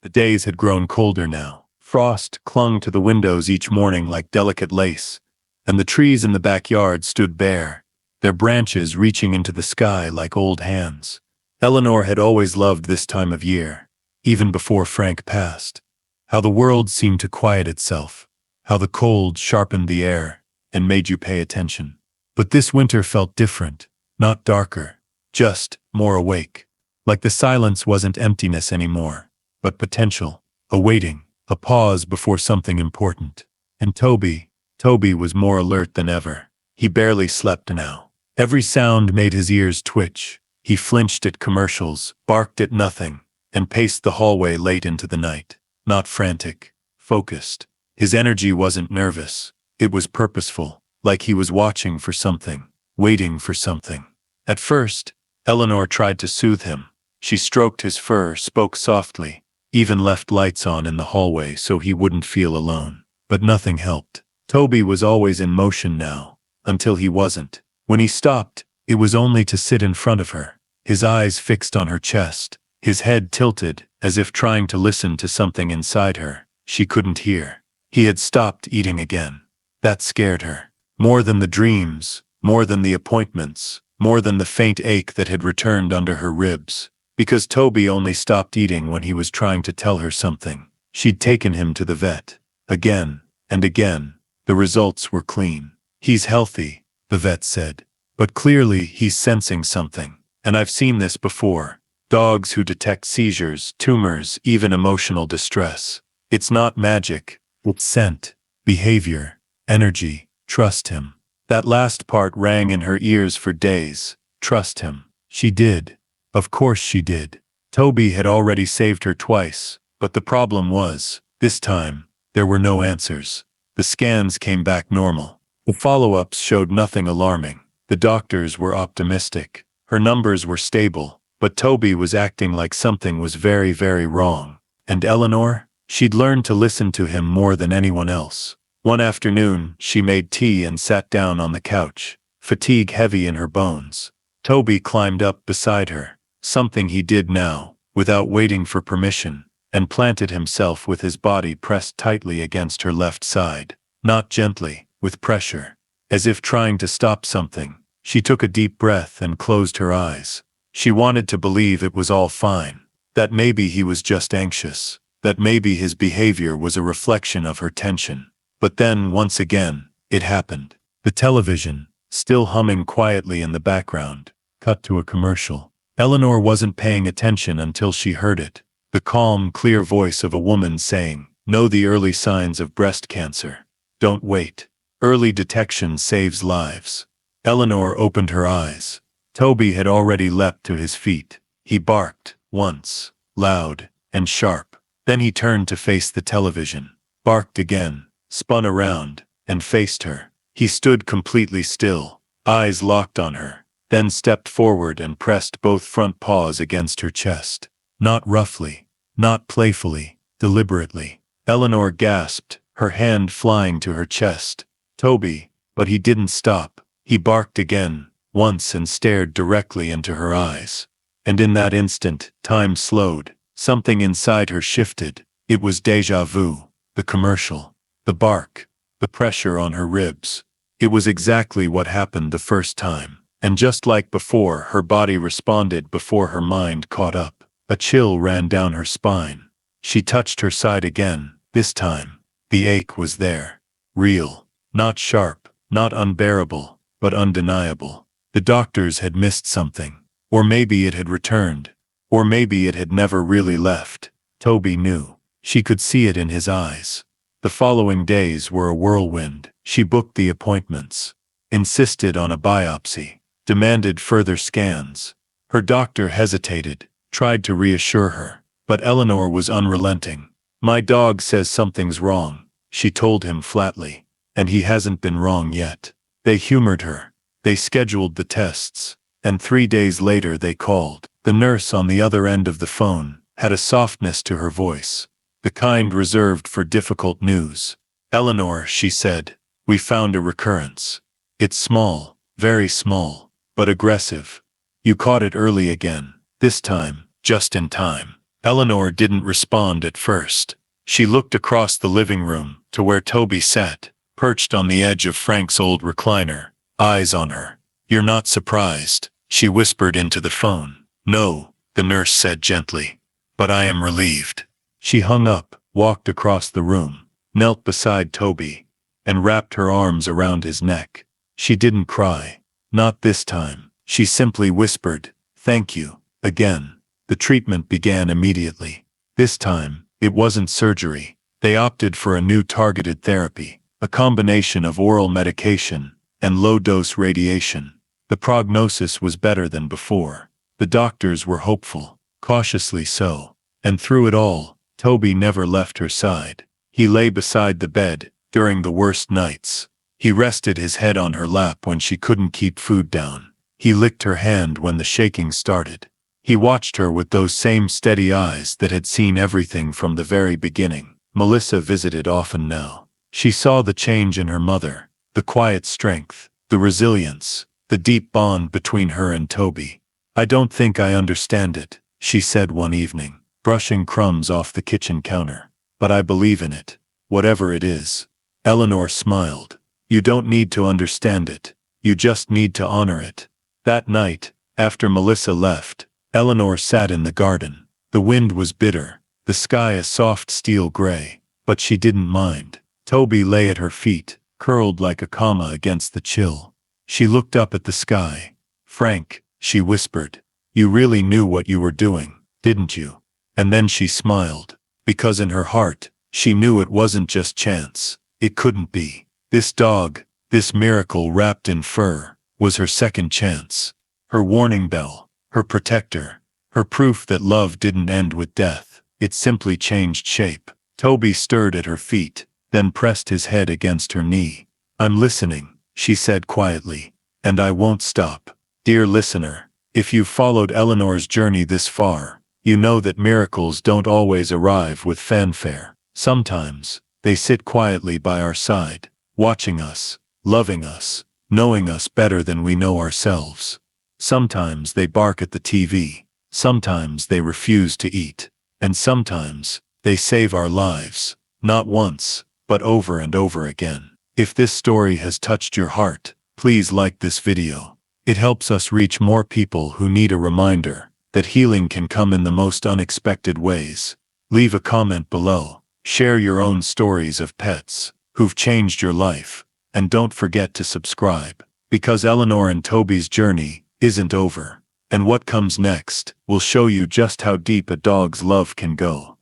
The days had grown colder now. Frost clung to the windows each morning like delicate lace, and the trees in the backyard stood bare, their branches reaching into the sky like old hands. Eleanor had always loved this time of year, even before Frank passed. How the world seemed to quiet itself, how the cold sharpened the air and made you pay attention. But this winter felt different, not darker, just more awake. Like the silence wasn't emptiness anymore, but potential, a waiting, a pause before something important. And Toby was more alert than ever. He barely slept now. Every sound made his ears twitch. He flinched at commercials, barked at nothing, and paced the hallway late into the night. Not frantic, focused. His energy wasn't nervous. It was purposeful, like he was watching for something, waiting for something. At first, Eleanor tried to soothe him. She stroked his fur, spoke softly, even left lights on in the hallway so he wouldn't feel alone. But nothing helped. Toby was always in motion now, until he wasn't. When he stopped, it was only to sit in front of her, his eyes fixed on her chest, his head tilted, as if trying to listen to something inside her she couldn't hear. He had stopped eating again. That scared her. More than the dreams, more than the appointments, more than the faint ache that had returned under her ribs. Because Toby only stopped eating when he was trying to tell her something. She'd taken him to the vet. Again, and again. The results were clean. He's healthy, the vet said. But clearly he's sensing something. And I've seen this before. Dogs who detect seizures, tumors, even emotional distress. It's not magic. It's scent, behavior, energy. Trust him. That last part rang in her ears for days. Trust him. She did. Of course she did. Toby had already saved her twice, but the problem was, this time, there were no answers. The scans came back normal. The follow-ups showed nothing alarming. The doctors were optimistic. Her numbers were stable, but Toby was acting like something was very, very wrong. And Eleanor? She'd learned to listen to him more than anyone else. One afternoon, she made tea and sat down on the couch, fatigue heavy in her bones. Toby climbed up beside her. Something he did now, without waiting for permission, and planted himself with his body pressed tightly against her left side. Not gently, with pressure. As if trying to stop something, she took a deep breath and closed her eyes. She wanted to believe it was all fine, that maybe he was just anxious. that maybe his behavior was a reflection of her tension. But then, once again, it happened. The television, still humming quietly in the background, cut to a commercial. Eleanor wasn't paying attention until she heard it. The calm, clear voice of a woman saying, "Know the early signs of breast cancer. Don't wait. Early detection saves lives." Eleanor opened her eyes. Toby had already leapt to his feet. He barked, once, loud and sharp. Then he turned to face the television, barked again, spun around, and faced her. He stood completely still, eyes locked on her, then stepped forward and pressed both front paws against her chest. Not roughly, not playfully, deliberately. Eleanor gasped, her hand flying to her chest. "Toby," but he didn't stop. He barked again, once, and stared directly into her eyes. And in that instant, time slowed. Something inside her shifted. It was déjà vu. The commercial. The bark. The pressure on her ribs. It was exactly what happened the first time. And just like before, her body responded before her mind caught up. A chill ran down her spine. She touched her side again. This time, the ache was there. Real. Not sharp. Not unbearable. But undeniable. The doctors had missed something. Or maybe it had returned. Or maybe it had never really left. Toby knew. She could see it in his eyes. The following days were a whirlwind. She booked the appointments, insisted on a biopsy, demanded further scans. Her doctor hesitated, tried to reassure her, but Eleanor was unrelenting. "My dog says something's wrong," she told him flatly, "and he hasn't been wrong yet." They humored her. They scheduled the tests, and 3 days later they called. The nurse on the other end of the phone had a softness to her voice, the kind reserved for difficult news. "Eleanor," she said, "we found a recurrence. It's small, very small, but aggressive. You caught it early again, this time, just in time." Eleanor didn't respond at first. She looked across the living room to where Toby sat, perched on the edge of Frank's old recliner, eyes on her. "You're not surprised," she whispered into the phone. "No," the nurse said gently, "but I am relieved." She hung up, walked across the room, knelt beside Toby, and wrapped her arms around his neck. She didn't cry. Not this time. She simply whispered, "Thank you," again. The treatment began immediately. This time, it wasn't surgery. They opted for a new targeted therapy, a combination of oral medication and low-dose radiation. The prognosis was better than before. The doctors were hopeful, cautiously so. And through it all, Toby never left her side. He lay beside the bed during the worst nights. He rested his head on her lap when she couldn't keep food down. He licked her hand when the shaking started. He watched her with those same steady eyes that had seen everything from the very beginning. Melissa visited often now. She saw the change in her mother, the quiet strength, the resilience, the deep bond between her and Toby. "I don't think I understand it," she said one evening, brushing crumbs off the kitchen counter. "But I believe in it, whatever it is." Eleanor smiled. "You don't need to understand it. You just need to honor it." That night, after Melissa left, Eleanor sat in the garden. The wind was bitter, the sky a soft steel gray, but she didn't mind. Toby lay at her feet, curled like a comma against the chill. She looked up at the sky. "Frank," she whispered, "you really knew what you were doing, didn't you?" And then she smiled, because in her heart, she knew it wasn't just chance. It couldn't be. This dog, this miracle wrapped in fur, was her second chance. Her warning bell, her protector, her proof that love didn't end with death. It simply changed shape. Toby stirred at her feet, then pressed his head against her knee. "I'm listening," she said quietly, "and I won't stop." Dear listener, if you've followed Eleanor's journey this far, you know that miracles don't always arrive with fanfare. Sometimes, they sit quietly by our side, watching us, loving us, knowing us better than we know ourselves. Sometimes they bark at the TV, sometimes they refuse to eat, and sometimes they save our lives, not once, but over and over again. If this story has touched your heart, please like this video. It helps us reach more people who need a reminder that healing can come in the most unexpected ways. Leave a comment below. Share your own stories of pets who've changed your life. And don't forget to subscribe, because Eleanor and Toby's journey isn't over. And what comes next will show you just how deep a dog's love can go.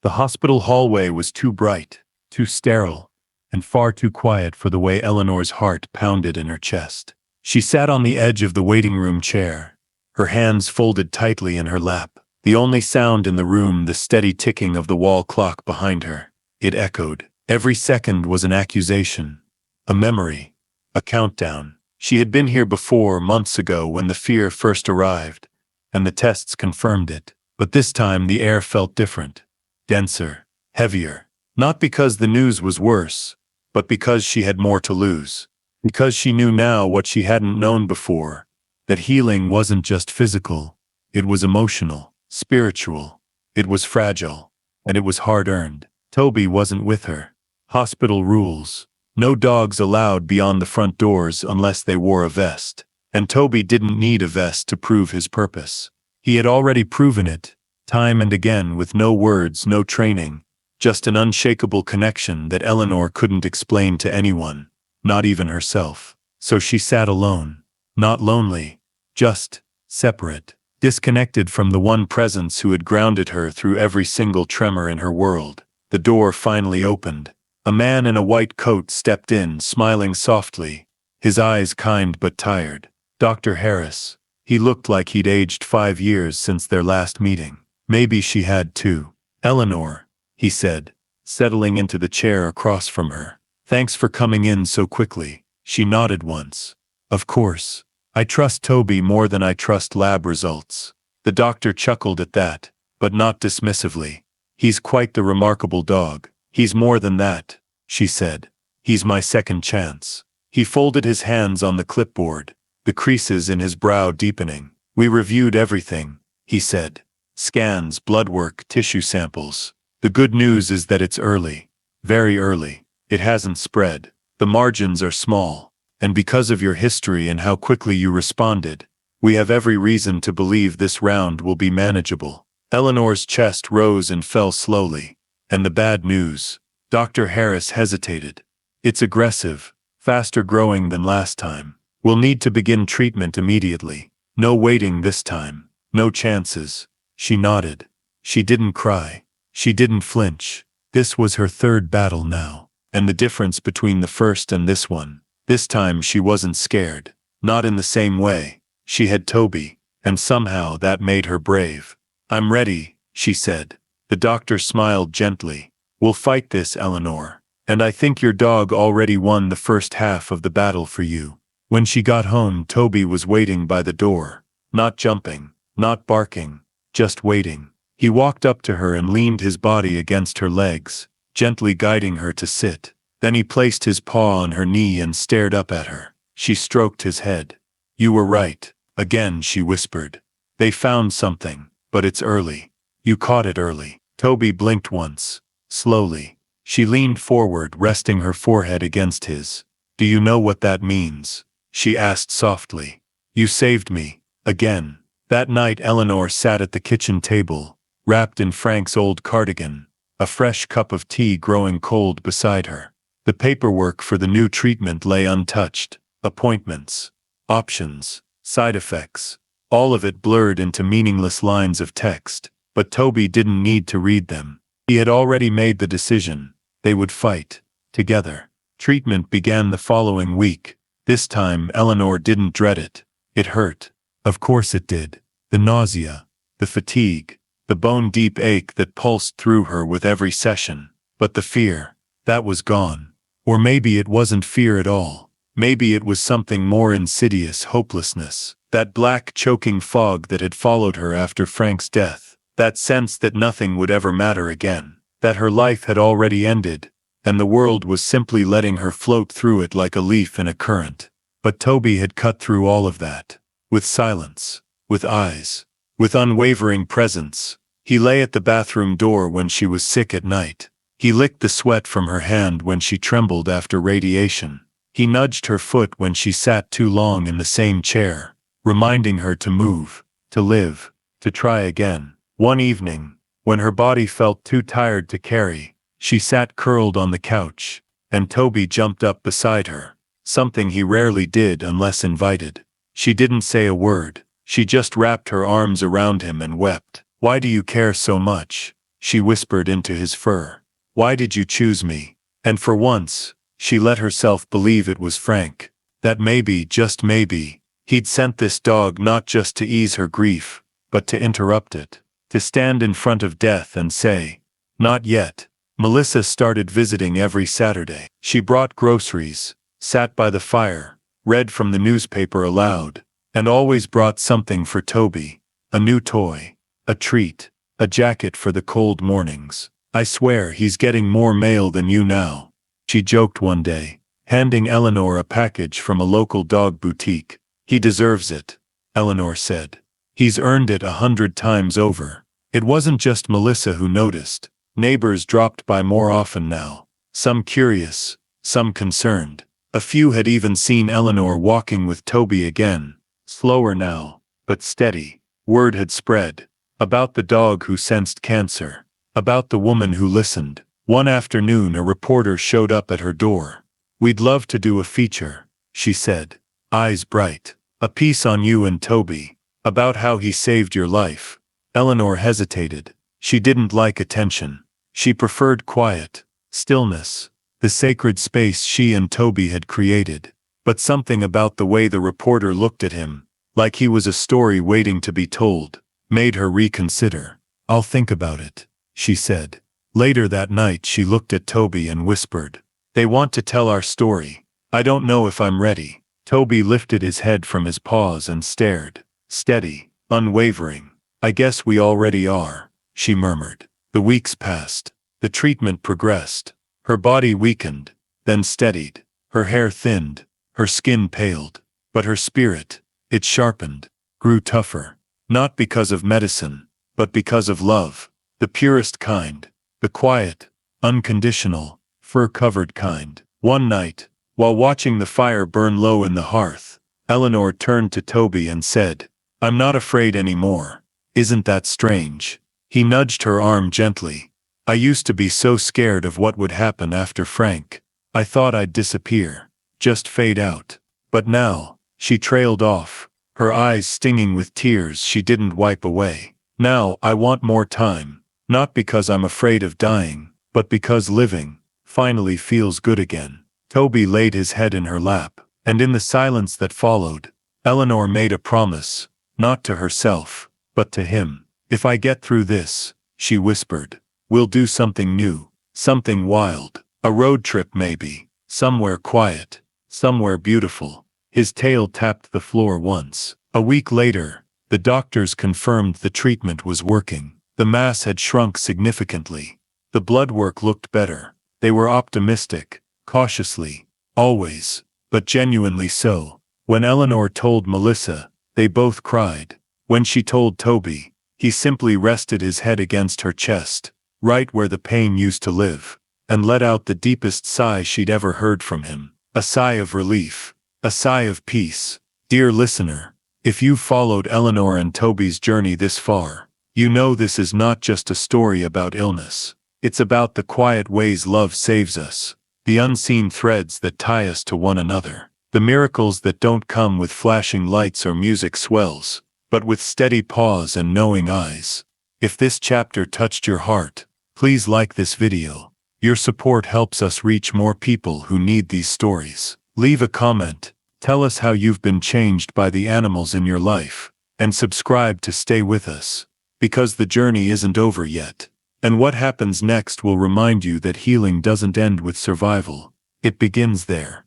The hospital hallway was too bright, too sterile, and far too quiet for the way Eleanor's heart pounded in her chest. She sat on the edge of the waiting room chair, her hands folded tightly in her lap. The only sound in the room, the steady ticking of the wall clock behind her. It echoed. Every second was an accusation, a memory, a countdown. She had been here before, months ago, when the fear first arrived, and the tests confirmed it. But this time the air felt different, denser, heavier. Not because the news was worse, but because she had more to lose. Because she knew now what she hadn't known before, that healing wasn't just physical, it was emotional, spiritual, it was fragile, and it was hard-earned. Toby wasn't with her. Hospital rules. No dogs allowed beyond the front doors unless they wore a vest. And Toby didn't need a vest to prove his purpose. He had already proven it, time and again, with no words, no training, just an unshakable connection that Eleanor couldn't explain to anyone, not even herself. So she sat alone, not lonely, just separate, disconnected from the one presence who had grounded her through every single tremor in her world. The door finally opened. A man in a white coat stepped in, smiling softly, his eyes kind but tired. Dr. Harris. He looked like he'd aged 5 years since their last meeting. Maybe she had too. Eleanor, he said, settling into the chair across from her. Thanks for coming in so quickly. She nodded once. Of course. I trust Toby more than I trust lab results. The doctor chuckled at that, but not dismissively. He's quite the remarkable dog. He's more than that, she said. He's my second chance. He folded his hands on the clipboard, the creases in his brow deepening. We reviewed everything, he said. Scans, blood work, tissue samples. The good news is that it's early. Very early. It hasn't spread. The margins are small. And because of your history and how quickly you responded, we have every reason to believe this round will be manageable. Eleanor's chest rose and fell slowly. And the bad news. Dr. Harris hesitated. It's aggressive, faster growing than last time. We'll need to begin treatment immediately. No waiting this time. No chances. She nodded. She didn't cry. She didn't flinch. This was her third battle now. And the difference between the first and this one. This time she wasn't scared. Not in the same way. She had Toby. And somehow that made her brave. I'm ready, she said. The doctor smiled gently. We'll fight this, Eleanor. And I think your dog already won the first half of the battle for you. When she got home, Toby was waiting by the door. Not jumping, not barking, just waiting. He walked up to her and leaned his body against her legs, gently guiding her to sit. Then he placed his paw on her knee and stared up at her. She stroked his head. You were right. Again, she whispered. They found something, but it's early. You caught it early. Toby blinked once. Slowly. She leaned forward, resting her forehead against his. Do you know what that means? She asked softly. You saved me. Again. That night Eleanor sat at the kitchen table, wrapped in Frank's old cardigan, a fresh cup of tea growing cold beside her. The paperwork for the new treatment lay untouched. Appointments, options, side effects, all of it blurred into meaningless lines of text. But Toby didn't need to read them. He had already made the decision. They would fight. Together. Treatment began the following week. This time Eleanor didn't dread it. It hurt. Of course it did. The nausea, the fatigue, the bone-deep ache that pulsed through her with every session. But the fear, that was gone. Or maybe it wasn't fear at all. Maybe it was something more insidious, hopelessness. That black, choking fog that had followed her after Frank's death. That sense that nothing would ever matter again. That her life had already ended, and the world was simply letting her float through it like a leaf in a current. But Toby had cut through all of that. With silence. With eyes. With unwavering presence. He lay at the bathroom door when she was sick at night. He licked the sweat from her hand when she trembled after radiation. He nudged her foot when she sat too long in the same chair, reminding her to move, to live, to try again. One evening, When her body felt too tired to carry, she sat curled on the couch, and Toby jumped up beside her, something he rarely did unless invited. She didn't say a word, she just wrapped her arms around him and wept. "Why do you care so much?" she whispered into his fur. "Why did you choose me?" And for once, she let herself believe it was Frank. That maybe, just maybe, he'd sent this dog not just to ease her grief, but to interrupt it. To stand in front of death and say, "Not yet." Melissa started visiting every Saturday. She brought groceries, sat by the fire, read from the newspaper aloud, and always brought something for Toby. A new toy, a treat, a jacket for the cold mornings. "I swear he's getting more mail than you now," she joked one day, handing Eleanor a package from a local dog boutique. "He deserves it," Eleanor said. "He's earned it 100 times over." It wasn't just Melissa who noticed. Neighbors dropped by more often now, some curious, some concerned. A few had even seen Eleanor walking with Toby again, slower now, but steady. Word had spread about the dog who sensed cancer, about the woman who listened. One afternoon a reporter showed up at her door. "We'd love to do a feature," she said, eyes bright. "A piece on you and Toby, about how he saved your life." Eleanor hesitated. She didn't like attention. She preferred quiet, stillness, the sacred space she and Toby had created. But something about the way the reporter looked at him, like he was a story waiting to be told, made her reconsider. "I'll think about it," she said. Later that night she looked at Toby and whispered, "They want to tell our story. I don't know if I'm ready." Toby lifted his head from his paws and stared, steady, unwavering. "I guess we already are," she murmured. The weeks passed. The treatment progressed. Her body weakened, then steadied. Her hair thinned, her skin paled. But her spirit, it sharpened, grew tougher. Not because of medicine, but because of love. The purest kind. The quiet, unconditional, fur-covered kind. One night, while watching the fire burn low in the hearth, Eleanor turned to Toby and said, "I'm not afraid anymore. Isn't that strange?" He nudged her arm gently. "I used to be so scared of what would happen after Frank. I thought I'd disappear, just fade out. But now," she trailed off, her eyes stinging with tears she didn't wipe away. "Now I want more time, not because I'm afraid of dying, but because living finally feels good again." Toby laid his head in her lap, and in the silence that followed, Eleanor made a promise, not to herself, but to him. "If I get through this," she whispered, "we'll do something new, something wild. A road trip maybe, somewhere quiet, somewhere beautiful." His tail tapped the floor once. A week later, the doctors confirmed the treatment was working. The mass had shrunk significantly. The blood work looked better. They were optimistic, cautiously, always, but genuinely so. When Eleanor told Melissa, they both cried. When she told Toby, he simply rested his head against her chest, right where the pain used to live, and let out the deepest sigh she'd ever heard from him. A sigh of relief, a sigh of peace. Dear listener, if you've followed Eleanor and Toby's journey this far, you know this is not just a story about illness. It's about the quiet ways love saves us, the unseen threads that tie us to one another, the miracles that don't come with flashing lights or music swells, but with steady paws and knowing eyes. If this chapter touched your heart, please like this video. Your support helps us reach more people who need these stories. Leave a comment, tell us how you've been changed by the animals in your life, and subscribe to stay with us, because the journey isn't over yet. And what happens next will remind you that healing doesn't end with survival, it begins there.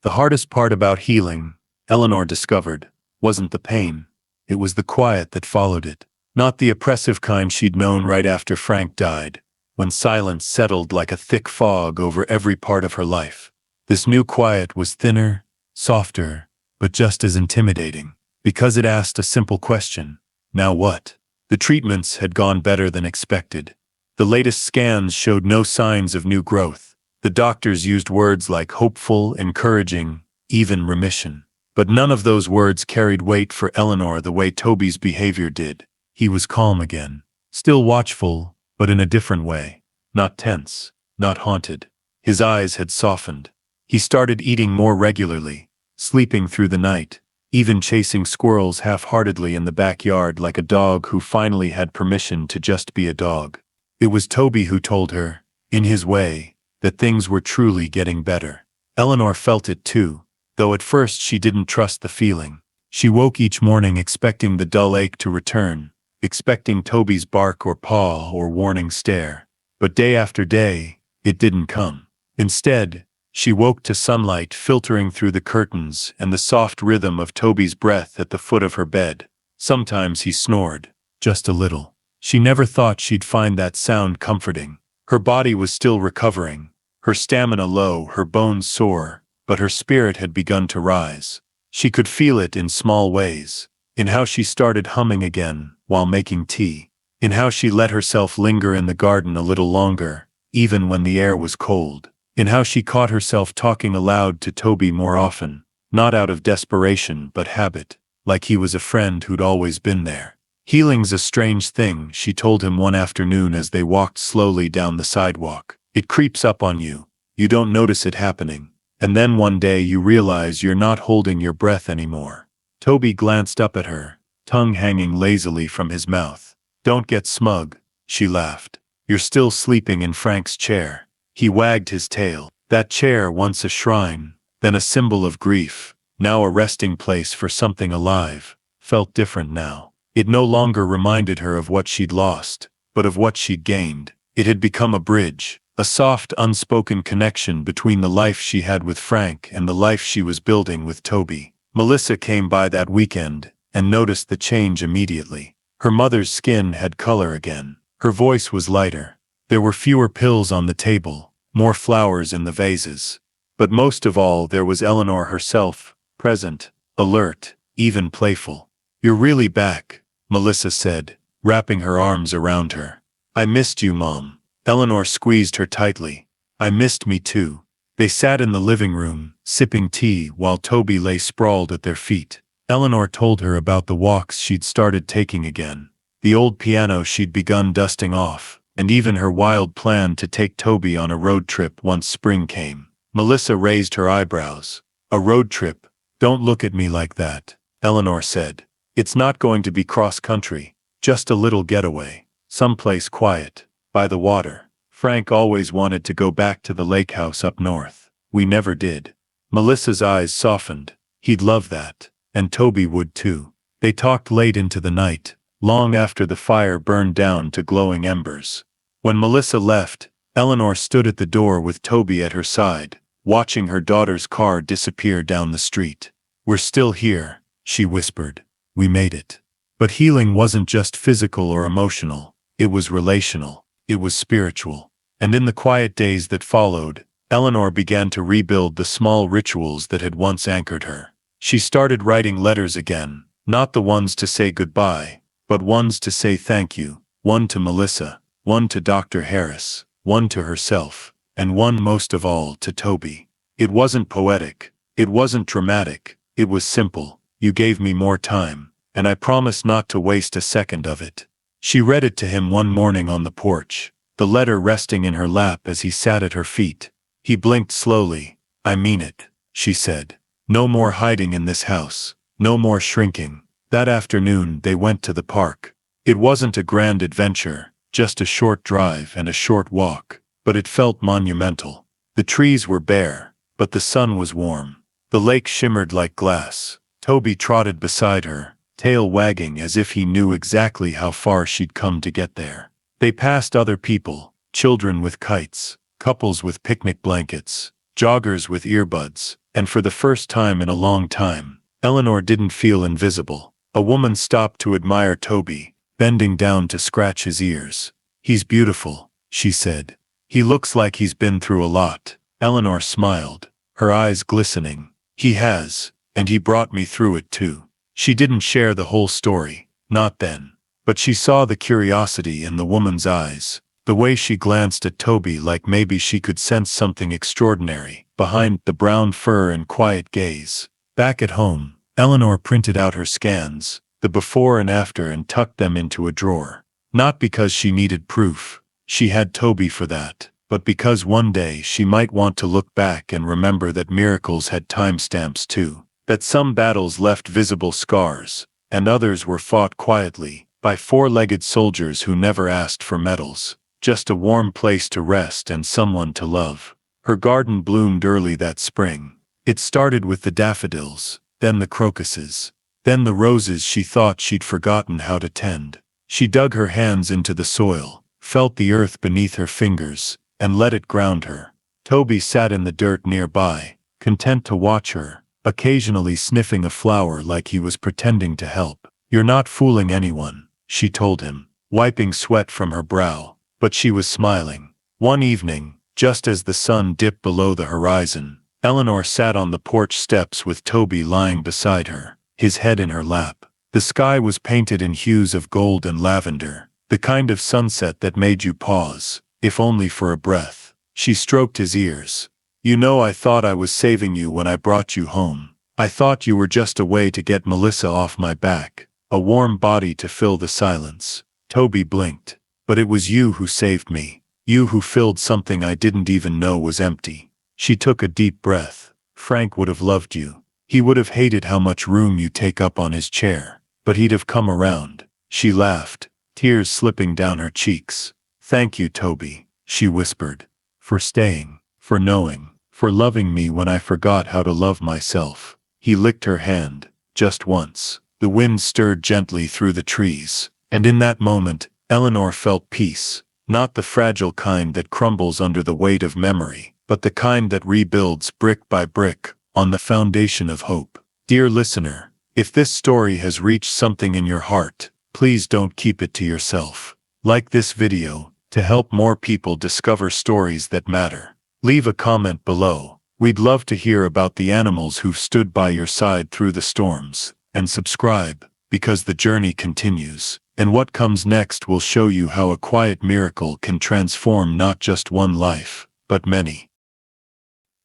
The hardest part about healing, Eleanor discovered, wasn't the pain. It was the quiet that followed it. Not the oppressive kind she'd known right after Frank died, when silence settled like a thick fog over every part of her life. This new quiet was thinner, softer, but just as intimidating, because it asked a simple question: now what? The treatments had gone better than expected. The latest scans showed no signs of new growth. The doctors used words like hopeful, encouraging, even remission. But none of those words carried weight for Eleanor the way Toby's behavior did. He was calm again. Still watchful, but in a different way. Not tense, not haunted. His eyes had softened. He started eating more regularly, sleeping through the night, even chasing squirrels half-heartedly in the backyard like a dog who finally had permission to just be a dog. It was Toby who told her, in his way, that things were truly getting better. Eleanor felt it too, though at first she didn't trust the feeling. She woke each morning expecting the dull ache to return, expecting Toby's bark or paw or warning stare. But day after day, it didn't come. Instead, she woke to sunlight filtering through the curtains and the soft rhythm of Toby's breath at the foot of her bed. Sometimes he snored, just a little. She never thought she'd find that sound comforting. Her body was still recovering, her stamina low, her bones sore, but her spirit had begun to rise. She could feel it in small ways, in how she started humming again while making tea, in how she let herself linger in the garden a little longer, even when the air was cold, in how she caught herself talking aloud to Toby more often, not out of desperation but habit, like he was a friend who'd always been there. Healing's a strange thing, she told him one afternoon as they walked slowly down the sidewalk. It creeps up on you. You don't notice it happening. And then one day you realize you're not holding your breath anymore. Toby glanced up at her, tongue hanging lazily from his mouth. Don't get smug, she laughed. You're still sleeping in Frank's chair. He wagged his tail. That chair, once a shrine, then a symbol of grief, now a resting place for something alive, felt different now. It no longer reminded her of what she'd lost, but of what she'd gained. It had become a bridge, a soft, unspoken connection between the life she had with Frank and the life she was building with Toby. Melissa came by that weekend and noticed the change immediately. Her mother's skin had color again. Her voice was lighter. There were fewer pills on the table, more flowers in the vases. But most of all, there was Eleanor herself, present, alert, even playful. You're really back, Melissa said, wrapping her arms around her. I missed you, Mom. Eleanor squeezed her tightly. I missed me too. They sat in the living room, sipping tea while Toby lay sprawled at their feet. Eleanor told her about the walks she'd started taking again, the old piano she'd begun dusting off, and even her wild plan to take Toby on a road trip once spring came. Melissa raised her eyebrows. A road trip? Don't look at me like that, Eleanor said. It's not going to be cross-country, just a little getaway, someplace quiet, by the water. Frank always wanted to go back to the lake house up north. We never did. Melissa's eyes softened. He'd love that, and Toby would too. They talked late into the night, long after the fire burned down to glowing embers. When Melissa left, Eleanor stood at the door with Toby at her side, watching her daughter's car disappear down the street. We're still here, she whispered. We made it. But healing wasn't just physical or emotional. It was relational. It was spiritual. And in the quiet days that followed, Eleanor began to rebuild the small rituals that had once anchored her. She started writing letters again, not the ones to say goodbye, but ones to say thank you. One to Melissa, one to Dr. Harris, one to herself, and one most of all to Toby. It wasn't poetic. It wasn't dramatic. It was simple. You gave me more time, and I promise not to waste a second of it. She read it to him one morning on the porch, the letter resting in her lap as he sat at her feet. He blinked slowly. I mean it, she said. No more hiding in this house. No more shrinking. That afternoon they went to the park. It wasn't a grand adventure, just a short drive and a short walk, but it felt monumental. The trees were bare, but the sun was warm. The lake shimmered like glass. Toby trotted beside her, tail wagging as if he knew exactly how far she'd come to get there. They passed other people, children with kites, couples with picnic blankets, joggers with earbuds, and for the first time in a long time, Eleanor didn't feel invisible. A woman stopped to admire Toby, bending down to scratch his ears. He's beautiful, she said. He looks like he's been through a lot. Eleanor smiled, her eyes glistening. He has. And he brought me through it too. She didn't share the whole story, not then. But she saw the curiosity in the woman's eyes, the way she glanced at Toby like maybe she could sense something extraordinary behind the brown fur and quiet gaze. Back at home, Eleanor printed out her scans, the before and after, and tucked them into a drawer. Not because she needed proof. She had Toby for that. But because one day she might want to look back and remember that miracles had timestamps too. That some battles left visible scars, and others were fought quietly, by four-legged soldiers who never asked for medals. Just a warm place to rest and someone to love. Her garden bloomed early that spring. It started with the daffodils, then the crocuses, then the roses she thought she'd forgotten how to tend. She dug her hands into the soil, felt the earth beneath her fingers, and let it ground her. Toby sat in the dirt nearby, content to watch her, occasionally sniffing a flower like he was pretending to help. "You're not fooling anyone," she told him, wiping sweat from her brow. But she was smiling. One evening, just as the sun dipped below the horizon, Eleanor sat on the porch steps with Toby lying beside her, his head in her lap. The sky was painted in hues of gold and lavender, the kind of sunset that made you pause, if only for a breath. She stroked his ears. "You know, I thought I was saving you when I brought you home. I thought you were just a way to get Melissa off my back, a warm body to fill the silence." Toby blinked. "But it was you who saved me. You who filled something I didn't even know was empty." She took a deep breath. "Frank would have loved you. He would have hated how much room you take up on his chair. But he'd have come around." She laughed, tears slipping down her cheeks. "Thank you, Toby," she whispered. "For staying, for knowing, for loving me when I forgot how to love myself." He licked her hand, just once. The wind stirred gently through the trees, and in that moment, Eleanor felt peace. Not the fragile kind that crumbles under the weight of memory, but the kind that rebuilds brick by brick, on the foundation of hope. Dear listener, if this story has reached something in your heart, please don't keep it to yourself. Like this video, to help more people discover stories that matter. Leave a comment below. We'd love to hear about the animals who've stood by your side through the storms. And subscribe, because the journey continues. And what comes next will show you how a quiet miracle can transform not just one life, but many.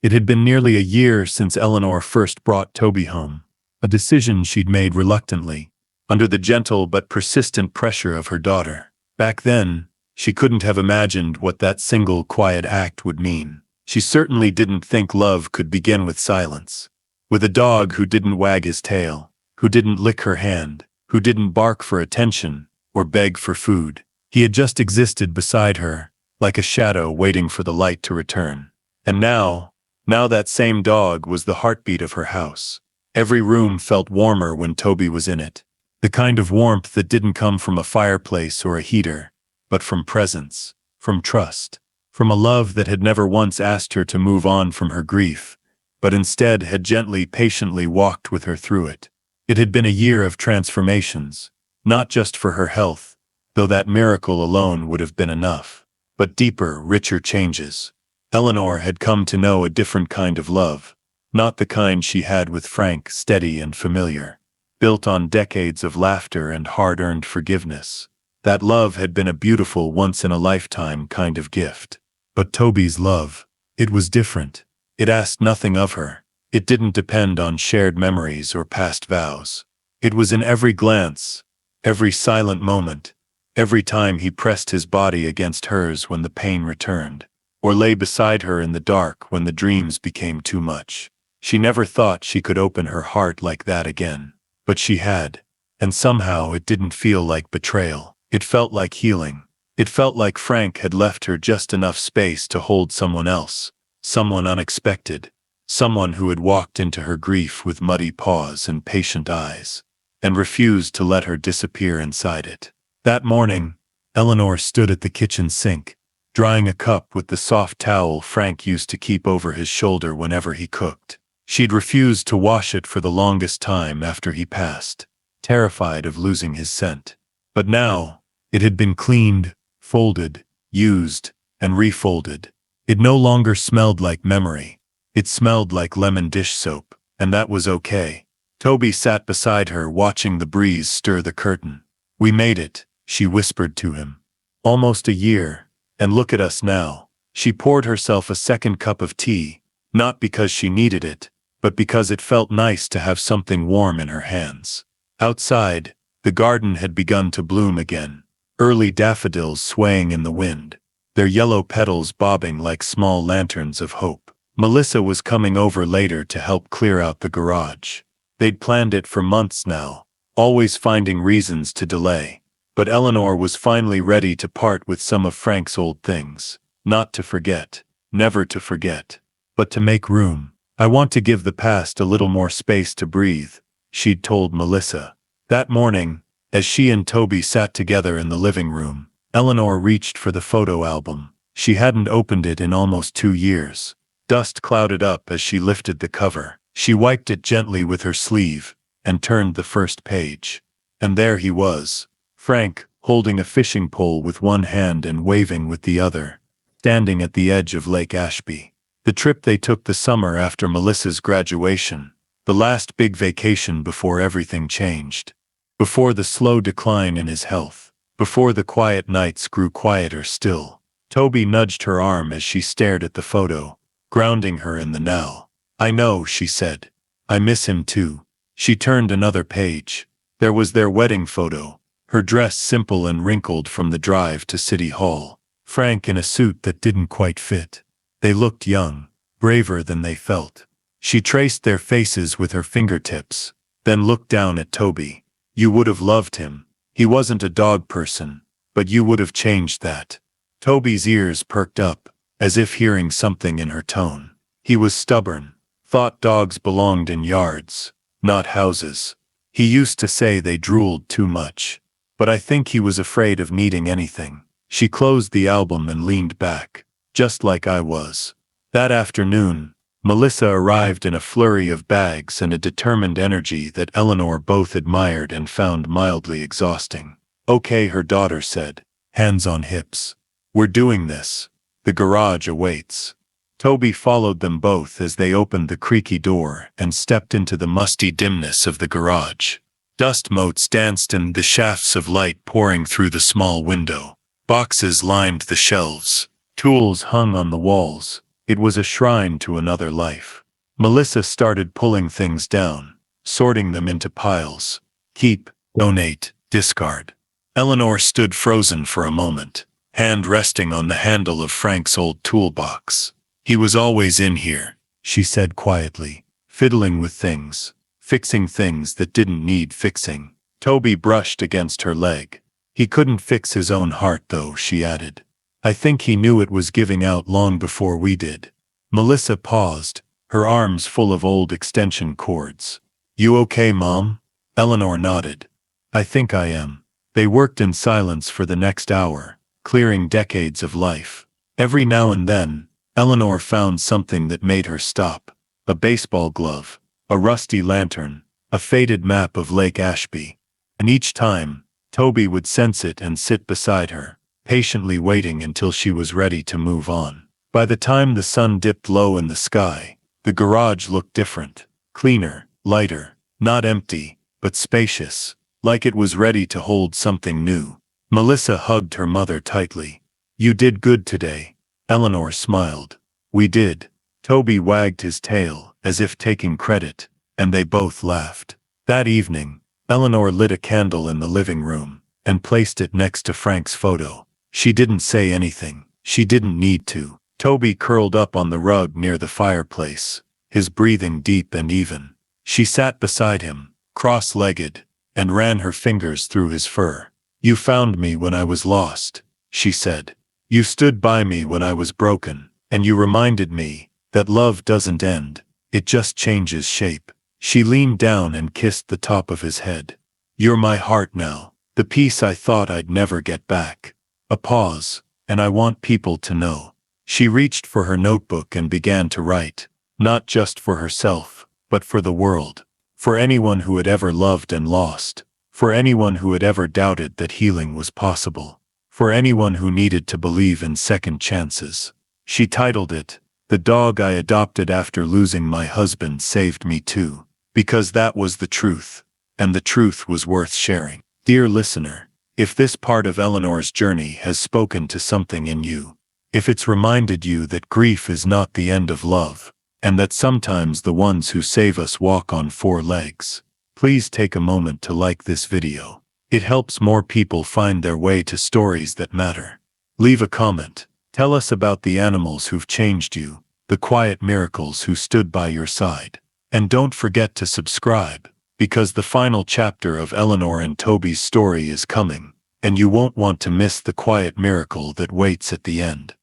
It had been nearly a year since Eleanor first brought Toby home, a decision she'd made reluctantly, under the gentle but persistent pressure of her daughter. Back then, she couldn't have imagined what that single quiet act would mean. She certainly didn't think love could begin with silence. With a dog who didn't wag his tail, who didn't lick her hand, who didn't bark for attention, or beg for food. He had just existed beside her, like a shadow waiting for the light to return. And now that same dog was the heartbeat of her house. Every room felt warmer when Toby was in it. The kind of warmth that didn't come from a fireplace or a heater, but from presence, from trust, from a love that had never once asked her to move on from her grief, but instead had gently, patiently walked with her through it. It had been a year of transformations, not just for her health, though that miracle alone would have been enough, but deeper, richer changes. Eleanor had come to know a different kind of love, not the kind she had with Frank, steady and familiar, built on decades of laughter and hard-earned forgiveness. That love had been a beautiful, once-in-a-lifetime kind of gift. But Toby's love, it was different. It asked nothing of her. It didn't depend on shared memories or past vows. It was in every glance, every silent moment, every time he pressed his body against hers when the pain returned, or lay beside her in the dark when the dreams became too much. She never thought she could open her heart like that again, but she had, and somehow it didn't feel like betrayal. It felt like healing. It felt like Frank had left her just enough space to hold someone else, someone unexpected, someone who had walked into her grief with muddy paws and patient eyes, and refused to let her disappear inside it. That morning, Eleanor stood at the kitchen sink, drying a cup with the soft towel Frank used to keep over his shoulder whenever he cooked. She'd refused to wash it for the longest time after he passed, terrified of losing his scent. But now, it had been cleaned, folded, used, and refolded. It no longer smelled like memory. It smelled like lemon dish soap, and that was okay. Toby sat beside her watching the breeze stir the curtain. "We made it," she whispered to him. "Almost a year, and look at us now." She poured herself a second cup of tea, not because she needed it, but because it felt nice to have something warm in her hands. Outside, the garden had begun to bloom again. early daffodils swaying in the wind, their yellow petals bobbing like small lanterns of hope. Melissa was coming over later to help clear out the garage. They'd planned it for months now, always finding reasons to delay. But Eleanor was finally ready to part with some of Frank's old things. Not to forget, never to forget, but to make room. I want to give the past a little more space to breathe, she'd told Melissa. That morning, as she and Toby sat together in the living room, Eleanor reached for the photo album. She hadn't opened it in almost 2 years. Dust clouded up as she lifted the cover. She wiped it gently with her sleeve and turned the first page. And there he was, Frank, holding a fishing pole with one hand and waving with the other, standing at the edge of Lake Ashby. The trip they took the summer after Melissa's graduation, the last big vacation before everything changed. Before the slow decline in his health, before the quiet nights grew quieter still. Toby nudged her arm as she stared at the photo, grounding her in the now. I know, she said. I miss him too. She turned another page. There was their wedding photo, her dress simple and wrinkled from the drive to City Hall. Frank in a suit that didn't quite fit. They looked young, braver than they felt. She traced their faces with her fingertips, then looked down at Toby. You would have loved him. He wasn't a dog person, but you would have changed that. Toby's ears perked up, as if hearing something in her tone. He was stubborn, thought dogs belonged in yards, not houses. He used to say they drooled too much, but I think he was afraid of needing anything. She closed the album and leaned back, just like I was. That afternoon, Melissa arrived in a flurry of bags and a determined energy that Eleanor both admired and found mildly exhausting. Okay, her daughter said, hands on hips. We're doing this. The garage awaits. Toby followed them both as they opened the creaky door and stepped into the musty dimness of the garage. Dust motes danced in the shafts of light pouring through the small window. Boxes lined the shelves. Tools hung on the walls. It was a shrine to another life. Melissa started pulling things down, sorting them into piles. Keep, donate, discard. Eleanor stood frozen for a moment, hand resting on the handle of Frank's old toolbox. He was always in here, she said quietly, fiddling with things, fixing things that didn't need fixing. Toby brushed against her leg. He couldn't fix his own heart though, she added. I think he knew it was giving out long before we did. Melissa paused, her arms full of old extension cords. You okay, Mom? Eleanor nodded. I think I am. They worked in silence for the next hour, clearing decades of life. Every now and then, Eleanor found something that made her stop. A baseball glove, a rusty lantern, a faded map of Lake Ashby. And each time, Toby would sense it and sit beside her, patiently waiting until she was ready to move on. By the time the sun dipped low in the sky, the garage looked different, cleaner, lighter, not empty, but spacious, like it was ready to hold something new. Melissa hugged her mother tightly. You did good today. Eleanor smiled. We did. Toby wagged his tail, as if taking credit, and they both laughed. That evening, Eleanor lit a candle in the living room, and placed it next to Frank's photo. She didn't say anything. She didn't need to. Toby curled up on the rug near the fireplace, his breathing deep and even. She sat beside him, cross-legged, and ran her fingers through his fur. You found me when I was lost, she said. You stood by me when I was broken, and you reminded me that love doesn't end, it just changes shape. She leaned down and kissed the top of his head. You're my heart now, the peace I thought I'd never get back. A pause, and I want people to know. She reached for her notebook and began to write, not just for herself, but for the world. For anyone who had ever loved and lost. For anyone who had ever doubted that healing was possible. For anyone who needed to believe in second chances. She titled it, The Dog I Adopted After Losing My Husband Saved Me Too. Because that was the truth, and the truth was worth sharing. Dear listener, if this part of Eleanor's journey has spoken to something in you, if it's reminded you that grief is not the end of love, and that sometimes the ones who save us walk on 4 legs, please take a moment to like this video. It helps more people find their way to stories that matter. Leave a comment. Tell us about the animals who've changed you, the quiet miracles who stood by your side. And don't forget to subscribe, because the final chapter of Eleanor and Toby's story is coming, and you won't want to miss the quiet miracle that waits at the end.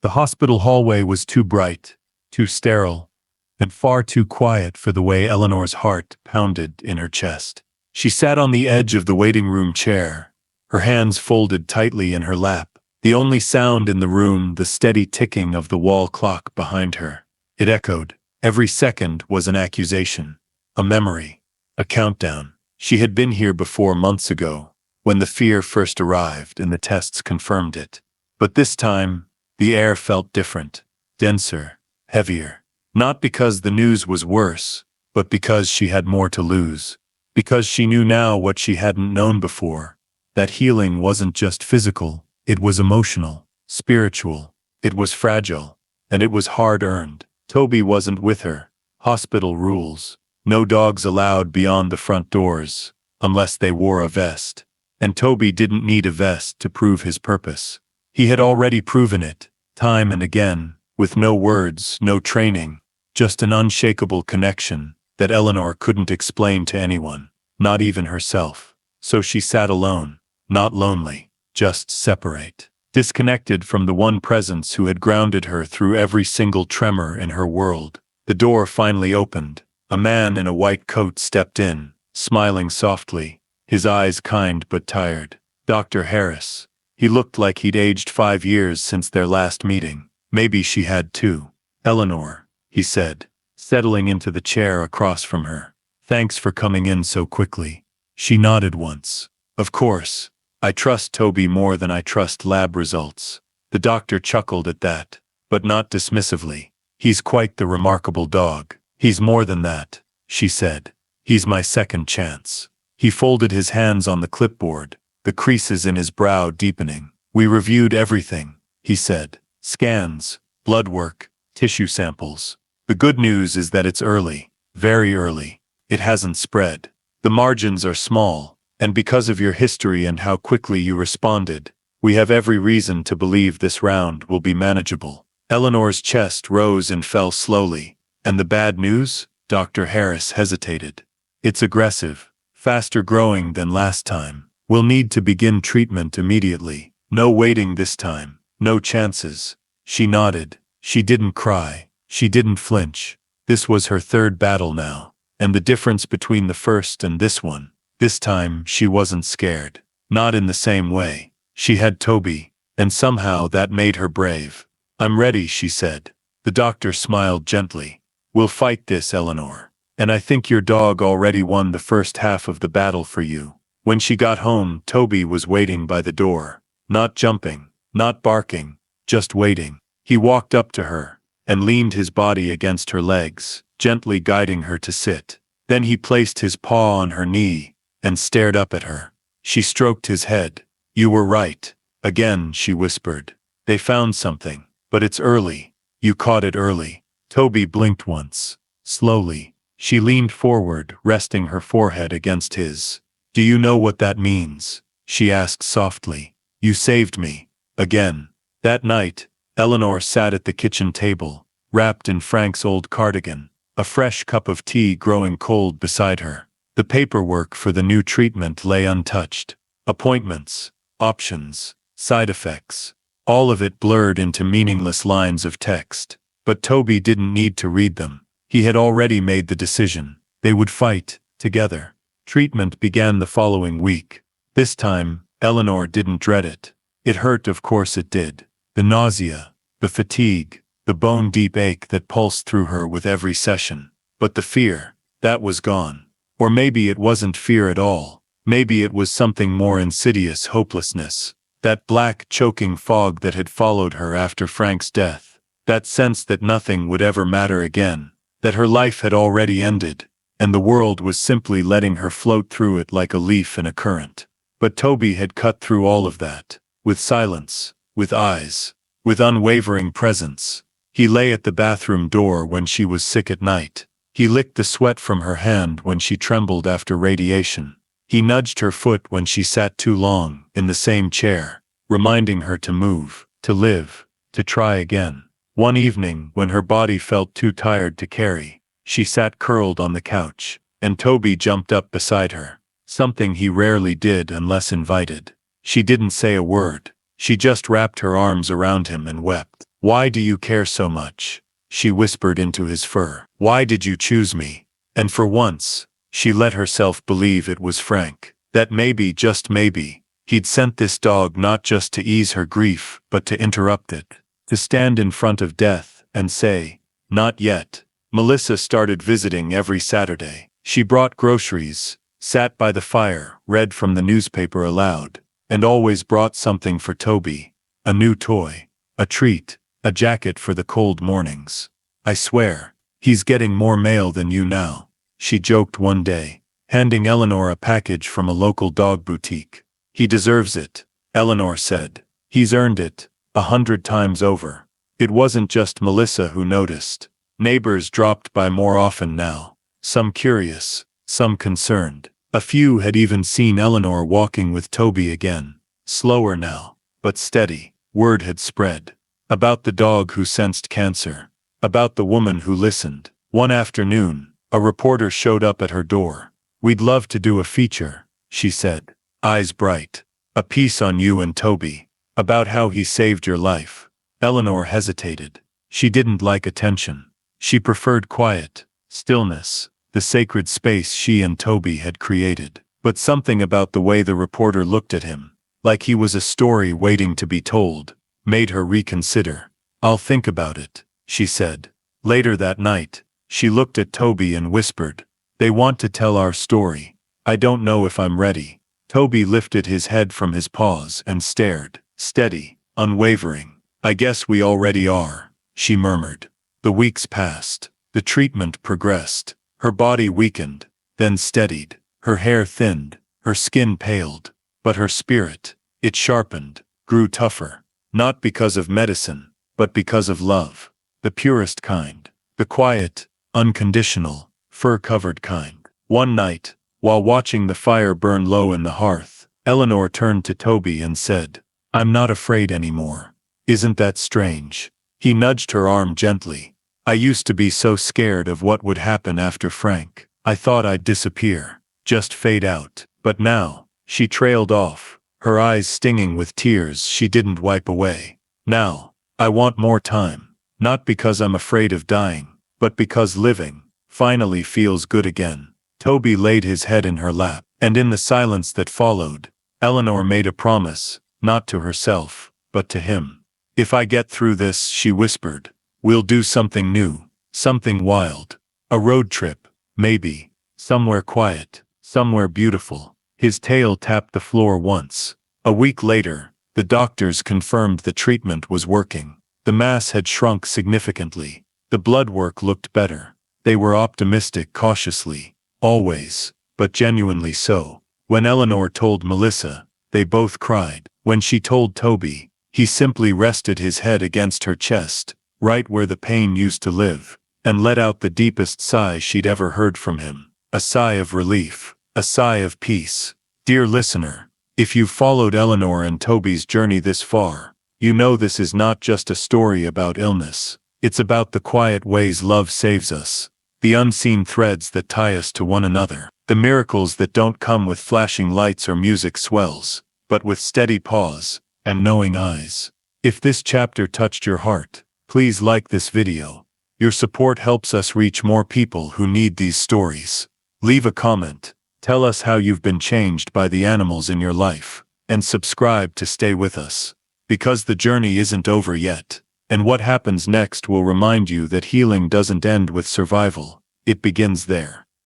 The hospital hallway was too bright, too sterile, and far too quiet for the way Eleanor's heart pounded in her chest. She sat on the edge of the waiting room chair, her hands folded tightly in her lap, the only sound in the room the steady ticking of the wall clock behind her. It echoed. Every second was an accusation, a memory, a countdown. She had been here before months ago, when the fear first arrived and the tests confirmed it. But this time, the air felt different, denser, heavier. Not because the news was worse, but because she had more to lose. Because she knew now what she hadn't known before. That healing wasn't just physical, it was emotional, spiritual. It was fragile, and it was hard-earned. Toby wasn't with her. Hospital rules. No dogs allowed beyond the front doors, unless they wore a vest. And Toby didn't need a vest to prove his purpose. He had already proven it, time and again, with no words, no training, just an unshakable connection that Eleanor couldn't explain to anyone, not even herself. So she sat alone, not lonely, just separate, disconnected from the one presence who had grounded her through every single tremor in her world. The door finally opened. A man in a white coat stepped in, smiling softly, his eyes kind but tired. Dr. Harris. He looked like he'd aged 5 years since their last meeting. Maybe she had too. Eleanor, he said, settling into the chair across from her. Thanks for coming in so quickly. She nodded once. Of course. I trust Toby more than I trust lab results. The doctor chuckled at that, but not dismissively. He's quite the remarkable dog. He's more than that, she said. He's my second chance. He folded his hands on the clipboard, the creases in his brow deepening. We reviewed everything, he said. Scans, blood work, tissue samples. The good news is that it's early, very early. It hasn't spread. The margins are small, and because of your history and how quickly you responded, we have every reason to believe this round will be manageable. Eleanor's chest rose and fell slowly. And the bad news? Dr. Harris hesitated. It's aggressive, faster growing than last time. We'll need to begin treatment immediately. No waiting this time. No chances. She nodded. She didn't cry. She didn't flinch. This was her third battle now. And the difference between the first and this one. This time, she wasn't scared. Not in the same way. She had Toby, and somehow that made her brave. I'm ready, she said. The doctor smiled gently. We'll fight this, Eleanor. And I think your dog already won the first half of the battle for you. When she got home, Toby was waiting by the door. Not jumping, not barking, just waiting. He walked up to her and leaned his body against her legs, gently guiding her to sit. Then he placed his paw on her knee and stared up at her. She stroked his head. You were right. Again, she whispered. They found something, but it's early. You caught it early. Toby blinked once. Slowly, she leaned forward, resting her forehead against his. Do you know what that means? She asked softly. You saved me. Again. That night, Eleanor sat at the kitchen table, wrapped in Frank's old cardigan, a fresh cup of tea growing cold beside her. The paperwork for the new treatment lay untouched. Appointments, options, side effects, all of it blurred into meaningless lines of text. But Toby didn't need to read them. He had already made the decision. They would fight, together. Treatment began the following week. This time, Eleanor didn't dread it. It hurt, of course it did. The nausea, the fatigue, the bone-deep ache that pulsed through her with every session. But the fear, that was gone. Or maybe it wasn't fear at all. Maybe it was something more insidious, hopelessness. That black, choking fog that had followed her after Frank's death. That sense that nothing would ever matter again. That her life had already ended, and the world was simply letting her float through it like a leaf in a current. But Toby had cut through all of that. With silence, with eyes, with unwavering presence. He lay at the bathroom door when she was sick at night. He licked the sweat from her hand when she trembled after radiation. He nudged her foot when she sat too long in the same chair, reminding her to move, to live, to try again. One evening, when her body felt too tired to carry, she sat curled on the couch, and Toby jumped up beside her, something he rarely did unless invited. She didn't say a word. She just wrapped her arms around him and wept. "Why do you care so much?" she whispered into his fur. "Why did you choose me?" And for once, she let herself believe it was Frank. That maybe, just maybe, he'd sent this dog not just to ease her grief, but to interrupt it. To stand in front of death and say, "Not yet." Melissa started visiting every Saturday. She brought groceries, sat by the fire, read from the newspaper aloud, and always brought something for Toby. A new toy, a treat, a jacket for the cold mornings. "I swear, he's getting more mail than you now," she joked one day, handing Eleanor a package from a local dog boutique. "He deserves it," Eleanor said. "He's earned it 100 times over." It wasn't just Melissa who noticed. Neighbors dropped by more often now, some curious, some concerned. A few had even seen Eleanor walking with Toby again. Slower now, but steady. Word had spread. About the dog who sensed cancer. About the woman who listened. One afternoon, a reporter showed up at her door. "We'd love to do a feature," she said, eyes bright. "A piece on you and Toby. About how he saved your life." Eleanor hesitated. She didn't like attention. She preferred quiet, stillness, the sacred space she and Toby had created. But something about the way the reporter looked at him, like he was a story waiting to be told, made her reconsider. "I'll think about it," she said. Later that night, she looked at Toby and whispered, "They want to tell our story. I don't know if I'm ready." Toby lifted his head from his paws and stared, steady, unwavering. "I guess we already are," she murmured. The weeks passed. The treatment progressed. Her body weakened, then steadied. Her hair thinned, her skin paled. But her spirit, it sharpened, grew tougher. Not because of medicine, but because of love. The purest kind. The quiet, unconditional, fur-covered kind. One night, while watching the fire burn low in the hearth, Eleanor turned to Toby and said, "I'm not afraid anymore. Isn't that strange?" He nudged her arm gently. "I used to be so scared of what would happen after Frank. I thought I'd disappear, just fade out. But now," she trailed off, her eyes stinging with tears she didn't wipe away. "Now, I want more time. Not because I'm afraid of dying, but because living finally feels good again." Toby laid his head in her lap, and in the silence that followed, Eleanor made a promise, not to herself, but to him. "If I get through this," she whispered, "we'll do something new, something wild. A road trip, maybe, somewhere quiet, somewhere beautiful." His tail tapped the floor once. A week later, the doctors confirmed the treatment was working. The mass had shrunk significantly. The blood work looked better. They were optimistic cautiously, always, but genuinely so. When Eleanor told Melissa, they both cried. When she told Toby, he simply rested his head against her chest, right where the pain used to live, and let out the deepest sigh she'd ever heard from him. A sigh of relief, a sigh of peace. Dear listener, if you've followed Eleanor and Toby's journey this far, you know this is not just a story about illness. It's about the quiet ways love saves us, the unseen threads that tie us to one another, the miracles that don't come with flashing lights or music swells, but with steady paws and knowing eyes. If this chapter touched your heart, please like this video. Your support helps us reach more people who need these stories. Leave a comment, tell us how you've been changed by the animals in your life, and subscribe to stay with us. Because the journey isn't over yet, and what happens next will remind you that healing doesn't end with survival, it begins there.